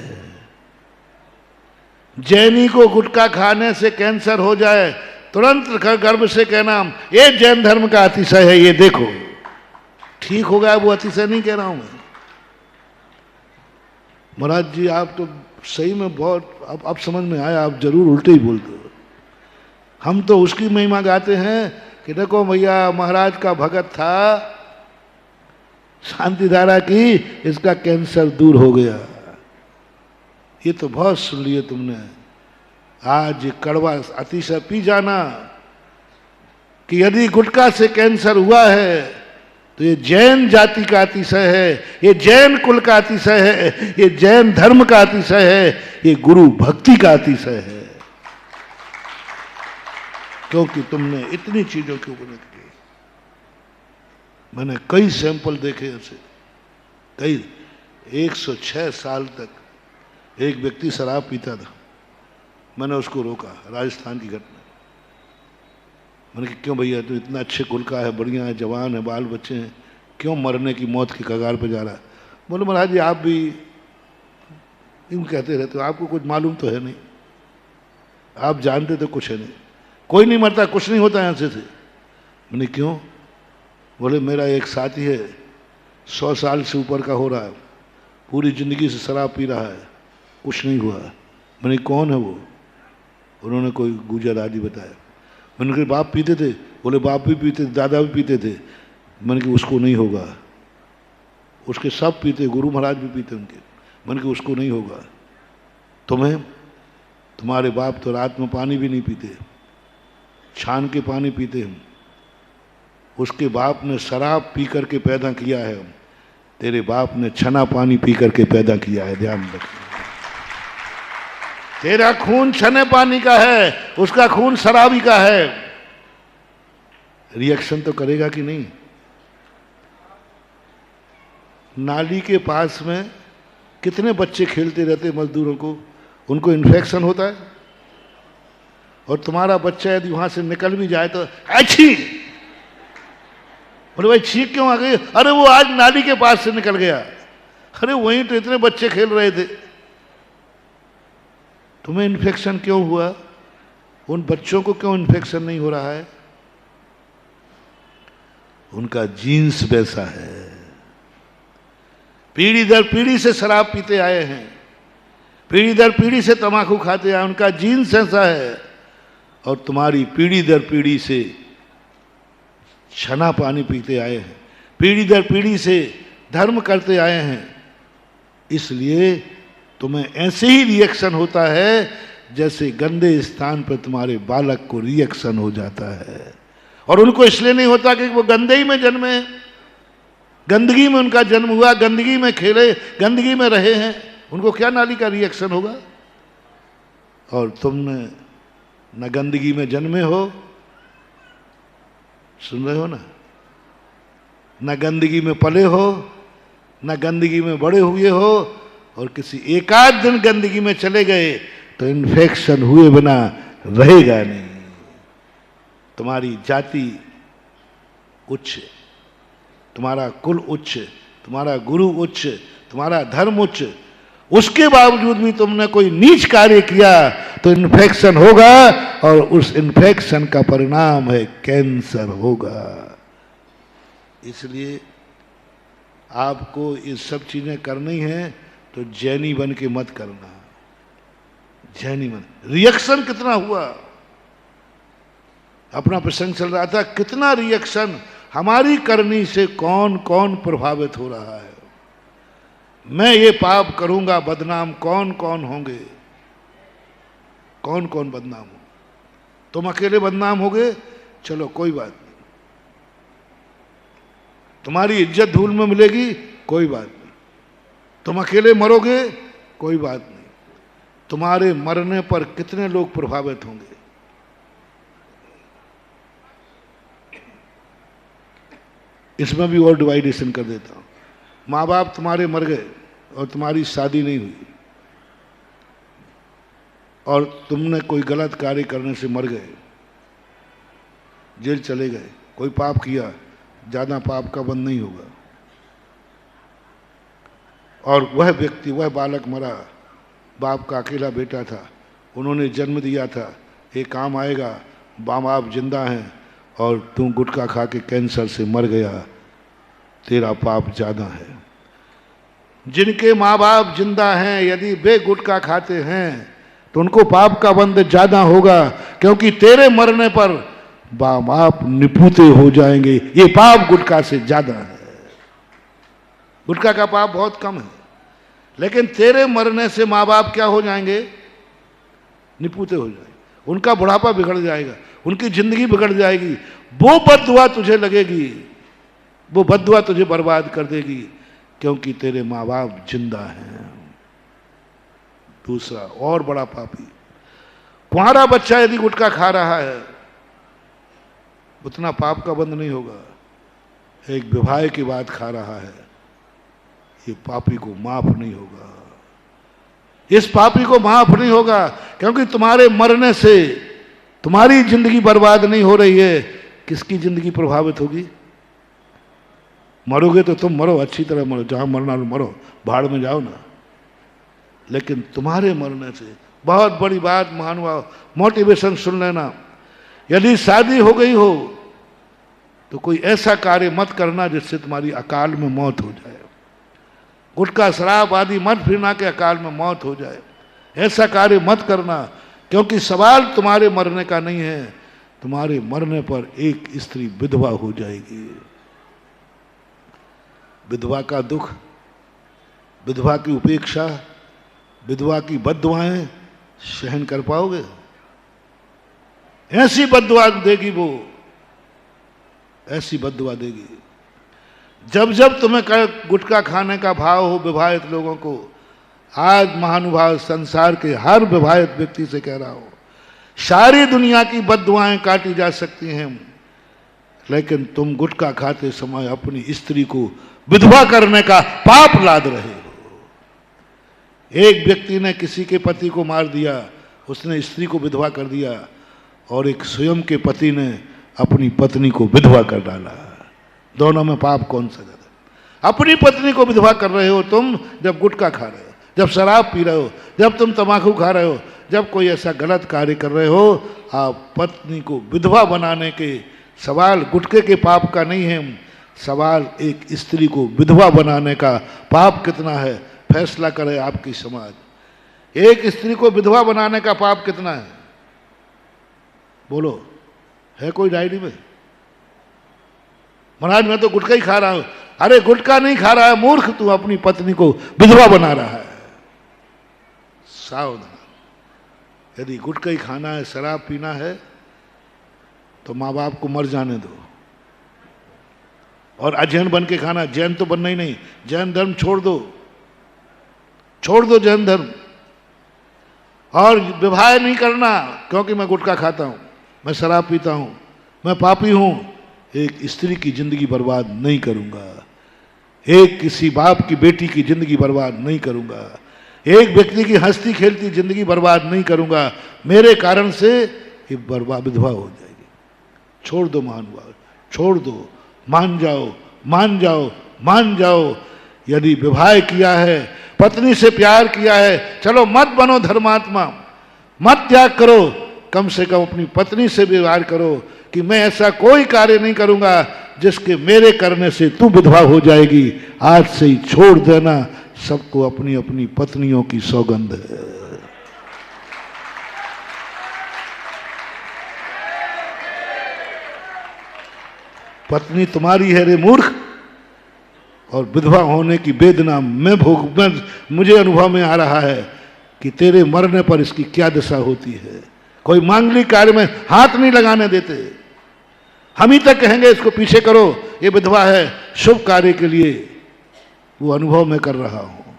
जैनी को गुटखा खाने से कैंसर हो जाए, तुरंत गर्भ से कहना ये जैन धर्म का अतिशय है, ये देखो ठीक हो गया। वो अतिशय नहीं कह रहा हूं मैं। महाराज जी आप तो सही में बहुत, अब समझ में आया, आप जरूर उल्टे ही बोलते हो। हम तो उसकी महिमा गाते हैं कि देखो भैया महाराज का भगत था, शांतिधारा की, इसका कैंसर दूर हो गया। ये तो बहुत सुन लिए तुमने। आज कड़वा अतिशय पी जाना कि यदि गुटखा से कैंसर हुआ है तो ये जैन जाति का अतिशय है, ये जैन कुल का अतिशय है, ये जैन धर्म का अतिशय है, ये गुरु भक्ति का अतिशय है। क्योंकि तुमने इतनी चीजों की उपलब्धि की। मैंने कई सैंपल देखे ऐसे, कई 106 साल तक एक व्यक्ति शराब पीता था। मैंने उसको रोका, राजस्थान की घटना। मैंने कहा क्यों भैया, तो इतना अच्छे कुल का है, बढ़िया है, जवान है, बाल बच्चे हैं, क्यों मरने की मौत की कगार पे जा रहा है? बोले महाराज जी आप भी यूँ कहते रहते हो, आपको कुछ मालूम तो है नहीं, आप जानते तो कुछ है नहीं, कोई नहीं मरता, कुछ नहीं होता यहाँ से। मैंने क्यों? बोले मेरा एक साथी है, 100 साल से ऊपर का हो रहा है, पूरी जिंदगी से शराब पी रहा है, कुछ नहीं हुआ। मैंने कौन है वो? उन्होंने कोई गुजर आदि बताया। मैंने कहा बाप पीते थे? बोले बाप भी पीते थे, दादा भी पीते थे। मैंने कहा उसको नहीं होगा, उसके सब पीते, गुरु महाराज भी पीते उनके। मैंने कहा उसको नहीं होगा। तुम्हें, तुम्हारे बाप तो रात में पानी भी नहीं पीते, छान के पानी पीते हम। उसके बाप ने शराब पी करके पैदा किया है, हम तेरे बाप ने छना पानी पी करके पैदा किया है। ध्यान रख, तेरा खून छने पानी का है, उसका खून शराबी का है। रिएक्शन तो करेगा कि नहीं? नाली के पास में कितने बच्चे खेलते रहते मजदूरों को, उनको इन्फेक्शन होता है। और तुम्हारा बच्चा यदि वहां से निकल भी जाए तो अच्छी, बोले भाई छींक क्यों आ गई? अरे वो आज नाली के पास से निकल गया। अरे वहीं तो इतने बच्चे खेल रहे थे। तुम्हें इन्फेक्शन क्यों हुआ? उन बच्चों को क्यों इन्फेक्शन नहीं हो रहा है? उनका जीन्स वैसा है। पीढ़ी दर पीढ़ी से शराब पीते आए हैं, पीढ़ी दर पीढ़ी से तम्बाकू खाते आए, उनका जीन्स ऐसा है। और तुम्हारी पीढ़ी दर पीढ़ी से छना पानी पीते आए हैं, पीढ़ी दर पीढ़ी से धर्म करते आए हैं, इसलिए तुम्हें ऐसे ही रिएक्शन होता है जैसे गंदे स्थान पर तुम्हारे बालक को रिएक्शन हो जाता है। और उनको इसलिए नहीं होता कि वो गंदे ही में जन्मे, गंदगी में उनका जन्म हुआ, गंदगी में खेले, गंदगी में रहे हैं, उनको क्या नाली का रिएक्शन होगा। और तुमने न गंदगी में जन्मे हो, सुन रहे हो ना, न गंदगी में पले हो, न गंदगी में बड़े हुए हो, और किसी एकाध दिन गंदगी में चले गए तो इन्फेक्शन हुए बिना रहेगा नहीं। तुम्हारी जाति उच्च, तुम्हारा कुल उच्च, तुम्हारा गुरु उच्च, तुम्हारा धर्म उच्च, उसके बावजूद भी तुमने कोई नीच कार्य किया तो इन्फेक्शन होगा, और उस इन्फेक्शन का परिणाम है कैंसर होगा। इसलिए आपको ये सब चीजें करनी है तो जैनी बन के मत करना। जैनी बन, रिएक्शन कितना हुआ, अपना प्रसंग चल रहा था, कितना रिएक्शन, हमारी करनी से कौन कौन प्रभावित हो रहा है। मैं ये पाप करूंगा, बदनाम कौन कौन होंगे, कौन कौन बदनाम हो। तुम अकेले बदनाम होगे, चलो कोई बात नहीं, तुम्हारी इज्जत धूल में मिलेगी, कोई बात नहीं। तुम अकेले मरोगे, कोई बात नहीं, तुम्हारे मरने पर कितने लोग प्रभावित होंगे। इसमें भी और डिवाइडेशन कर देता हूं। माँ बाप तुम्हारे मर गए और तुम्हारी शादी नहीं हुई, और तुमने कोई गलत कार्य करने से मर गए, जेल चले गए, कोई पाप किया, ज्यादा पाप का बंद नहीं होगा। और वह व्यक्ति, वह बालक मरा, बाप का अकेला बेटा था, उन्होंने जन्म दिया था, ये काम आएगा, माँ बाप जिंदा हैं और तू गुटखा खा के कैंसर से मर गया, तेरा पाप ज्यादा है। जिनके माँ बाप जिंदा हैं, यदि वे गुटखा खाते हैं तो उनको पाप का बंध ज्यादा होगा, क्योंकि तेरे मरने पर माँ बाप निपुते हो जाएंगे। ये पाप गुटखा से ज्यादा है। गुटखा का पाप बहुत कम है, लेकिन तेरे मरने से माँ बाप क्या हो जाएंगे, निपुते हो जाएंगे, उनका बुढ़ापा बिगड़ जाएगा, उनकी जिंदगी बिगड़ जाएगी। वो बद्दुआ तुझे लगेगी, वो बद्दुआ तुझे बर्बाद कर देगी, क्योंकि तेरे माँ बाप जिंदा हैं। दूसरा और बड़ा पापी, तुम्हारा बच्चा यदि गुटखा खा रहा है, उतना पाप का बंद नहीं होगा। एक विवाह की बात खा रहा है, ये पापी को माफ नहीं होगा, इस पापी को माफ नहीं होगा, क्योंकि तुम्हारे मरने से तुम्हारी जिंदगी बर्बाद नहीं हो रही है, किसकी जिंदगी प्रभावित होगी। मरोगे तो तुम मरो, अच्छी तरह मरो, जहां मरना मरो, भाड़ में जाओ ना, लेकिन तुम्हारे मरने से, बहुत बड़ी बात महानुभाव, मोटिवेशन सुन लेना, यदि शादी हो गई हो तो कोई ऐसा कार्य मत करना जिससे तुम्हारी अकाल में मौत हो जाए। गुटखा शराब आदि मत पीना के अकाल में मौत हो जाए, ऐसा कार्य मत करना, क्योंकि सवाल तुम्हारे मरने का नहीं है, तुम्हारे मरने पर एक स्त्री विधवा हो जाएगी। विधवा का दुख, विधवा की उपेक्षा, विधवा की बद्दुआएं सहन कर पाओगे? ऐसी बद्दुआ देगी वो, ऐसी बद्दुआ देगी। जब जब तुम्हें गुटखा खाने का भाव हो विवाहित लोगों को, आज महानुभाव संसार के हर विवाहित व्यक्ति से कह रहा हूं, सारी दुनिया की बद्दुआएं काटी जा सकती हैं, लेकिन तुम गुटखा खाते समय अपनी स्त्री को विधवा करने का पाप लाद रहे हो। एक व्यक्ति ने किसी के पति को मार दिया, उसने स्त्री को विधवा कर दिया, और एक स्वयं के पति ने अपनी पत्नी को विधवा कर डाला। दोनों में पाप कौन सा ज्यादा? अपनी पत्नी को विधवा कर रहे हो तुम जब गुटखा खा रहे हो, जब शराब पी रहे हो, जब तुम तम्बाकू खा रहे हो, जब कोई ऐसा गलत कार्य कर रहे हो। आप पत्नी को विधवा बनाने के सवाल गुटखे के पाप का नहीं है, सवाल एक स्त्री को विधवा बनाने का पाप कितना है, फैसला करे आपकी समाज। एक स्त्री को विधवा बनाने का पाप कितना है? बोलो, है कोई डायरी में? महाराज मैं तो गुटखा ही खा रहा हूं। अरे गुटखा नहीं खा रहा है मूर्ख, तू अपनी पत्नी को विधवा बना रहा है। सावधान, यदि गुटखा ही खाना है, शराब पीना है, तो माँ बाप को मर जाने दो। और अजैन बन के खाना, जैन तो बनना ही नहीं, जैन धर्म छोड़ दो, छोड़ दो जैन धर्म। और विवाह नहीं करना क्योंकि मैं गुटखा खाता हूं, मैं शराब पीता हूं, मैं पापी हूं। एक स्त्री की जिंदगी बर्बाद नहीं करूंगा, एक किसी बाप की बेटी की जिंदगी बर्बाद नहीं करूंगा, एक व्यक्ति की हंसती खेलती जिंदगी बर्बाद नहीं करूंगा। मेरे कारण से ये बर्बाद विधवा हो जाएगी। छोड़ दो महानुभाव, छोड़ दो, मान जाओ, मान जाओ, मान जाओ। यदि विवाह किया है, पत्नी से प्यार किया है, चलो मत बनो धर्मात्मा, मत त्याग करो, कम से कम अपनी पत्नी से व्यवहार करो कि मैं ऐसा कोई कार्य नहीं करूंगा जिसके मेरे करने से तू विधवा हो जाएगी। आज से ही छोड़ देना। सबको अपनी अपनी पत्नियों की सौगंध है। पत्नी तुम्हारी है रे मूर्ख, और विधवा होने की वेदना मुझे अनुभव में आ रहा है कि तेरे मरने पर इसकी क्या दशा होती है। कोई मांगलिक कार्य में हाथ नहीं लगाने देते, हम ही तक कहेंगे इसको पीछे करो, ये विधवा है, शुभ कार्य के लिए। वो अनुभव में कर रहा हूं,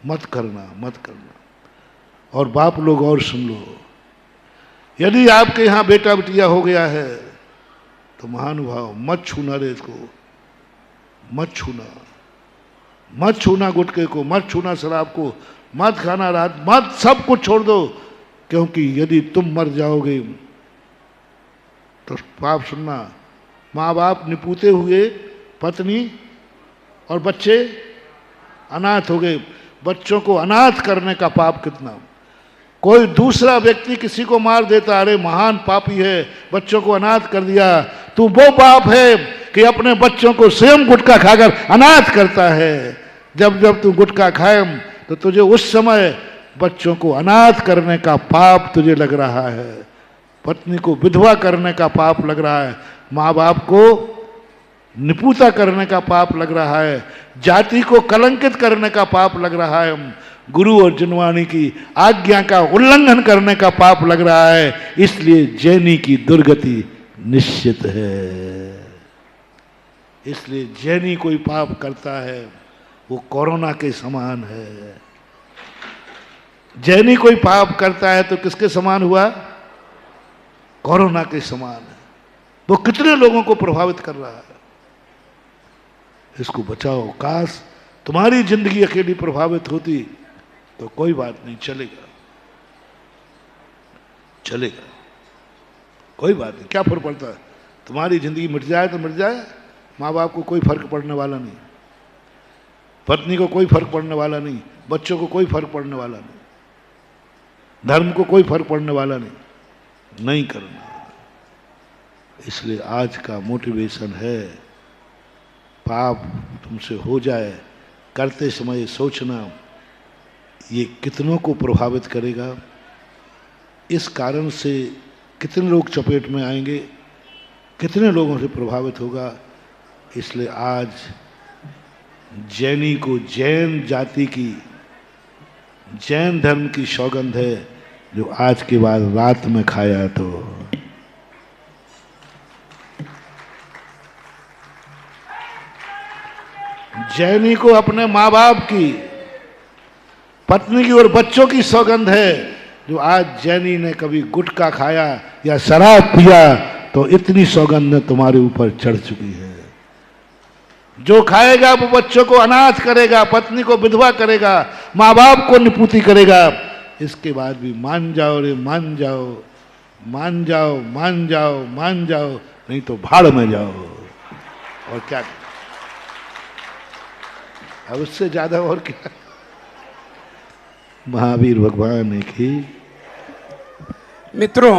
मत करना, मत करना। और बाप लोग और सुन लो, यदि आपके यहां बेटा बिटिया हो गया है तो महानुभाव मत छूना रे इसको, मत छूना, मत छूना गुटखे को, मत छूना शराब को, मत खाना रात, मत, सब कुछ छोड़ दो। क्योंकि यदि तुम मर जाओगे तो पाप सुनना, माँ बाप निपूते हुए, पत्नी और बच्चे अनाथ हो गए। बच्चों को अनाथ करने का पाप कितना। कोई दूसरा व्यक्ति किसी को मार देता, अरे महान पापी है, बच्चों को अनाथ कर दिया। तू वो पाप है कि अपने बच्चों को स्वयं गुटखा खाकर अनाथ करता है। जब जब तू गुटखा खाए तो तुझे उस समय बच्चों को अनाथ करने का पाप तुझे लग रहा है, पत्नी को विधवा करने का पाप लग रहा है, माँ बाप को निपूता करने का पाप लग रहा है, जाति को कलंकित करने का पाप लग रहा है, गुरु और जिनवाणी की आज्ञा का उल्लंघन करने का पाप लग रहा है। इसलिए जैनी की दुर्गति निश्चित है। इसलिए जैनी कोई पाप करता है वो कोरोना के समान है। जैनी कोई पाप करता है तो किसके समान हुआ? कोरोना के समान है। वो कितने लोगों को प्रभावित कर रहा है। इसको बचाओ। काश तुम्हारी जिंदगी अकेली प्रभावित होती तो कोई बात नहीं, चलेगा, चलेगा, कोई बात नहीं, क्या फर्क पड़ता है। तुम्हारी जिंदगी मिट जाए तो मिट जाए, माँ बाप को कोई फर्क पड़ने वाला नहीं, पत्नी को कोई फर्क पड़ने वाला नहीं, बच्चों को कोई फर्क पड़ने वाला नहीं, धर्म को कोई फर्क पड़ने वाला नहीं। नहीं करना। इसलिए आज का मोटिवेशन है, पाप तुमसे हो जाए, करते समय सोचना ये कितनों को प्रभावित करेगा, इस कारण से कितने लोग चपेट में आएंगे, कितने लोगों से प्रभावित होगा। इसलिए आज जैनी को जैन जाति की, जैन धर्म की सौगंध है, जो आज के बाद रात में खाया तो जैनी को अपने माँ बाप की, पत्नी की और बच्चों की सौगंध है। जो आज जैनी ने कभी गुटखा खाया या शराब पिया तो इतनी सौगंध तुम्हारे ऊपर चढ़ चुकी है। जो खाएगा वो बच्चों को अनाथ करेगा, पत्नी को विधवा करेगा, माँ बाप को निपूती करेगा। इसके बाद भी मान जाओ रे, मान जाओ, मान जाओ, मान जाओ, मान जाओ, नहीं तो भाड़ में जाओ। और क्या, अब उससे ज्यादा और क्या। महावीर भगवान की। मित्रों,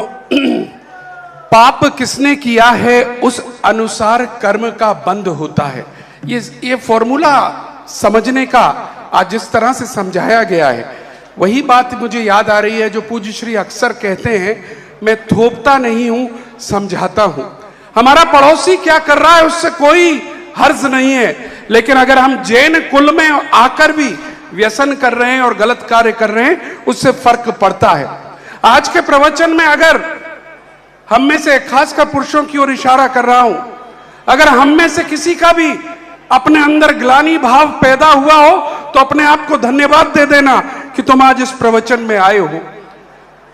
पाप किसने किया है उस अनुसार कर्म का बंध होता है। ये फॉर्मूला समझने का आज जिस तरह से समझाया गया है, वही बात मुझे याद आ रही है जो पूज्य श्री अक्सर कहते हैं, मैं थोपता नहीं हूं, समझाता हूं। हमारा पड़ोसी क्या कर रहा है उससे कोई हर्ज नहीं है, लेकिन अगर हम जैन कुल में आकर भी व्यसन कर रहे हैं और गलत कार्य कर रहे हैं, उससे फर्क पड़ता है। आज के प्रवचन में अगर हम में से, खासकर पुरुषों की ओर इशारा कर रहा हूं, अगर हम में से किसी का भी अपने अंदर ग्लानि भाव पैदा हुआ हो तो अपने आप को धन्यवाद दे देना कि तुम आज इस प्रवचन में आए हो।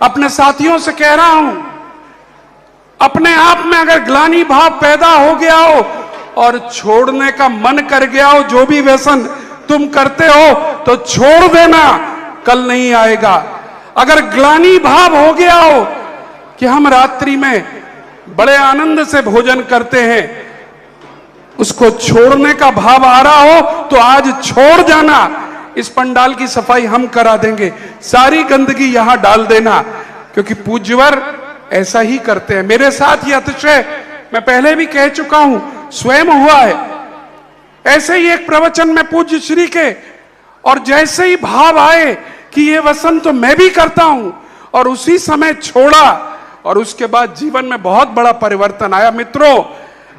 अपने साथियों से कह रहा हूं, अपने आप में अगर ग्लानि भाव पैदा हो गया हो और छोड़ने का मन कर गया हो, जो भी व्यसन तुम करते हो तो छोड़ देना, कल नहीं आएगा। अगर ग्लानि भाव हो गया हो कि हम रात्रि में बड़े आनंद से भोजन करते हैं, उसको छोड़ने का भाव आ रहा हो तो आज छोड़ जाना। इस पंडाल की सफाई हम करा देंगे, सारी गंदगी यहां डाल देना, क्योंकि पूज्यवर ऐसा ही करते हैं। मेरे साथ ये अतिशय, मैं पहले भी कह चुका हूं, स्वयं हुआ है। ऐसे ही एक प्रवचन में पूज्य श्री के, और जैसे ही भाव आए कि ये वसन तो मैं भी करता हूं, और उसी समय छोड़ा, और उसके बाद जीवन में बहुत बड़ा परिवर्तन आया। मित्रों,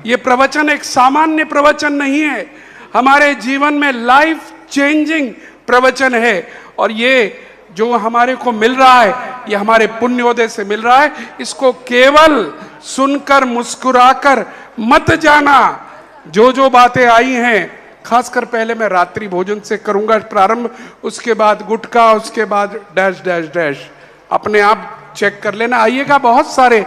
ये प्रवचन एक सामान्य प्रवचन नहीं है, हमारे जीवन में लाइफ चेंजिंग प्रवचन है। और ये जो हमारे को मिल रहा है, ये हमारे पुण्योदय से मिल रहा है। इसको केवल सुनकर मुस्कुराकर मत जाना। जो जो बातें आई हैं, खासकर पहले मैं रात्रि भोजन से करूंगा प्रारंभ, उसके बाद गुटखा, उसके बाद डैश डैश डैश, अपने आप चेक कर लेना। आइएगा, बहुत सारे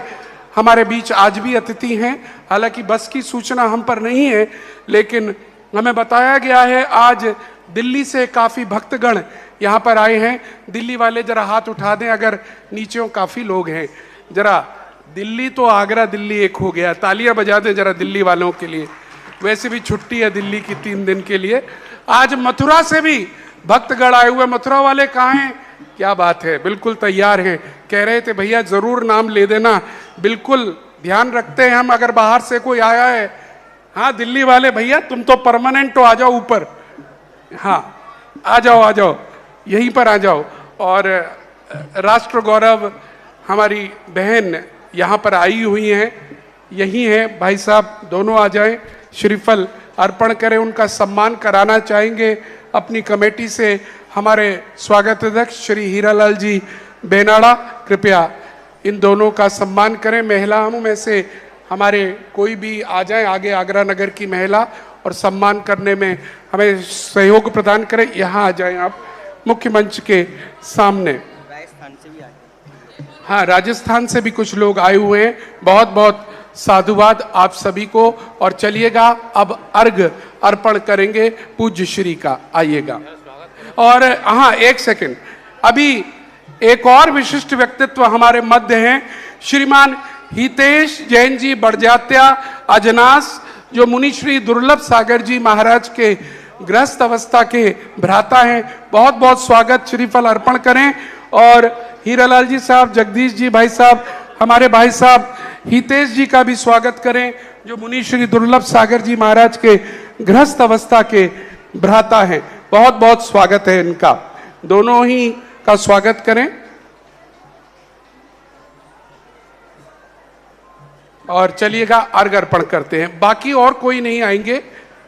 हमारे बीच आज भी अतिथि हैं। हालांकि बस की सूचना हम पर नहीं है, लेकिन हमें बताया गया है आज दिल्ली से काफी भक्तगण यहाँ पर आए हैं। दिल्ली वाले जरा हाथ उठा दें, अगर नीचे काफी लोग हैं। जरा दिल्ली तो आगरा दिल्ली एक हो गया, तालियां बजा दें जरा दिल्ली वालों के लिए। वैसे भी छुट्टी है दिल्ली की 3 दिन के लिए। आज मथुरा से भी भक्तगण आए हुए। मथुरा वाले कहाँ हैं? क्या बात है, बिल्कुल तैयार हैं। कह रहे थे भैया जरूर नाम ले देना, बिल्कुल ध्यान रखते हैं हम अगर बाहर से कोई आया है। हाँ दिल्ली वाले भैया, तुम तो परमानेंट हो, आ जाओ ऊपर। हाँ आ जाओ, यहीं पर आ जाओ। और राष्ट्र गौरव हमारी बहन यहाँ पर आई हुई हैं, यही हैं भाई साहब, दोनों आ जाएं, श्रीफल अर्पण करें, उनका सम्मान कराना चाहेंगे अपनी कमेटी से। हमारे स्वागत अध्यक्ष श्री हीरालाल जी बेनाड़ा, कृपया इन दोनों का सम्मान करें। महिलाओं में से हमारे कोई भी आ जाए आगे, आगरा नगर की महिला, और सम्मान करने में हमें सहयोग प्रदान करें। यहाँ आ जाएं आप मुख्य मंच के सामने। राजस्थान से भी आए। हाँ, राजस्थान से भी कुछ लोग आए हुए हैं। बहुत बहुत साधुवाद आप सभी को। और चलिएगा, अब अर्घ अर्पण करेंगे पूज्य श्री का। आइएगा। और हाँ, एक सेकंड, अभी एक और विशिष्ट व्यक्तित्व हमारे मध्य हैं, श्रीमान हितेश जैन जी बड़जात्या अजनास, जो मुनि श्री दुर्लभ सागर जी महाराज के गृहस्थ अवस्था के भ्राता हैं। बहुत बहुत स्वागत, श्रीफल अर्पण करें। और हीरालाल जी साहब, जगदीश जी भाई साहब, हमारे भाई साहब हितेश जी का भी स्वागत करें, जो मुनि श्री दुर्लभ सागर जी महाराज के गृहस्थ अवस्था के भ्राता हैं। बहुत बहुत स्वागत है इनका, दोनों ही का स्वागत करें। और चलिएगा, अर्घ अर्पण करते हैं। बाकी और कोई नहीं आएंगे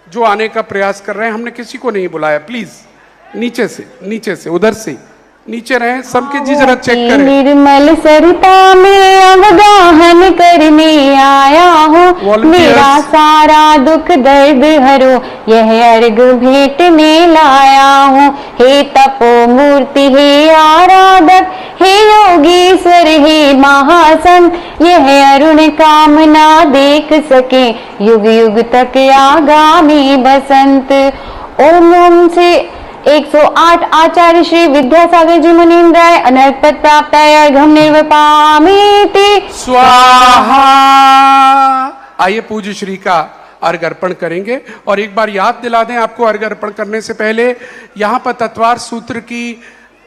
जो आने का प्रयास कर रहे हैं, हमने किसी को नहीं बुलाया। प्लीज नीचे से उधर से नीचे रहे, सबके जी जरा चेक करें। निर्मल सरिता में अवगाहन करने आया हूँ, मेरा सारा दुख दर्द हरो, यह अर्घ भेंट में लाया हूँ। हे तपो मूर्ति, हे आराधक, हे योगीश्वर, हे महासंत, यह अरुण कामना देख सके, युग युग तक आगामी बसंत। ओम से 108 आचार्य श्री विद्यासागर जी मुनीन्द्राय अनर्पत प्राप्ताय अर्घम निर्वपामीति स्वाहा। आइए पूज्य श्री का अर्घ अर्पण करेंगे। और एक बार याद दिला दें आपको, अर्घ अर्पण करने से पहले यहाँ पर तत्वार सूत्र की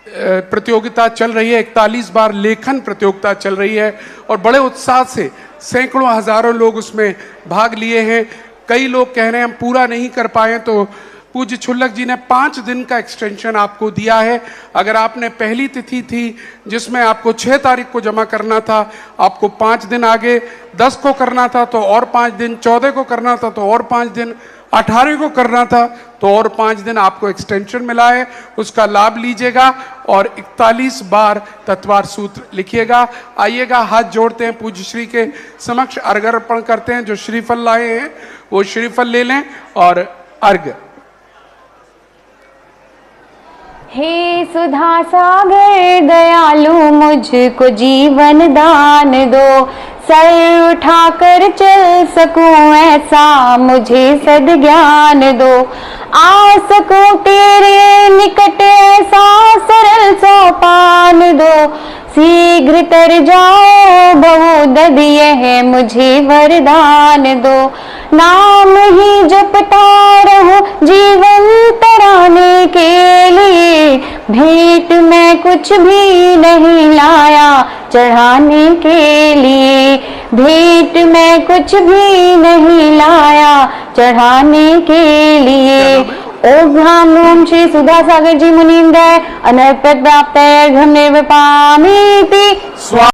प्रतियोगिता चल रही है। 41 बार लेखन प्रतियोगिता चल रही है और बड़े उत्साह से सैकड़ों हजारों लोग उसमें भाग लिए हैं। कई लोग कह रहे हैं हम पूरा नहीं कर पाए, तो पूज्य छुल्लक जी ने 5 दिन का एक्सटेंशन आपको दिया है। अगर आपने पहली तिथि थी जिसमें आपको 6 तारीख को जमा करना था, आपको 5 दिन आगे 10 को करना था तो और 5 दिन, 14 को करना था तो और 5 दिन, 18 को करना था तो और 5 दिन आपको एक्सटेंशन मिला है, उसका लाभ लीजिएगा और 41 बार तत्वार सूत्र लिखिएगा। आइएगा, हाथ जोड़ते हैं, पूज्य श्री के समक्ष अर्घ अर्पण करते हैं। जो श्रीफल लाए हैं वो श्रीफल ले लें और अर्घ। हे सुधा सागर दयालु मुझको जीवन दान दो, सर उठाकर चल सकूं ऐसा मुझे सद्ज्ञान दो, आ सकूं तेरे निकट ऐसा सरल सोपान दो, शीघ्र तर जाओ बहुदद यह मुझे वरदान दो, नाम ही जपता रहूं जीवन तराने के लिए, भेंट में कुछ भी नहीं लाया चढ़ाने के लिए, भेंट में कुछ भी नहीं लाया चढ़ाने के लिए। ओम श्री सुधा सागर जी मुनिंदर अनर्पित प्राप्त अर्घ्यं निर्वपामीति।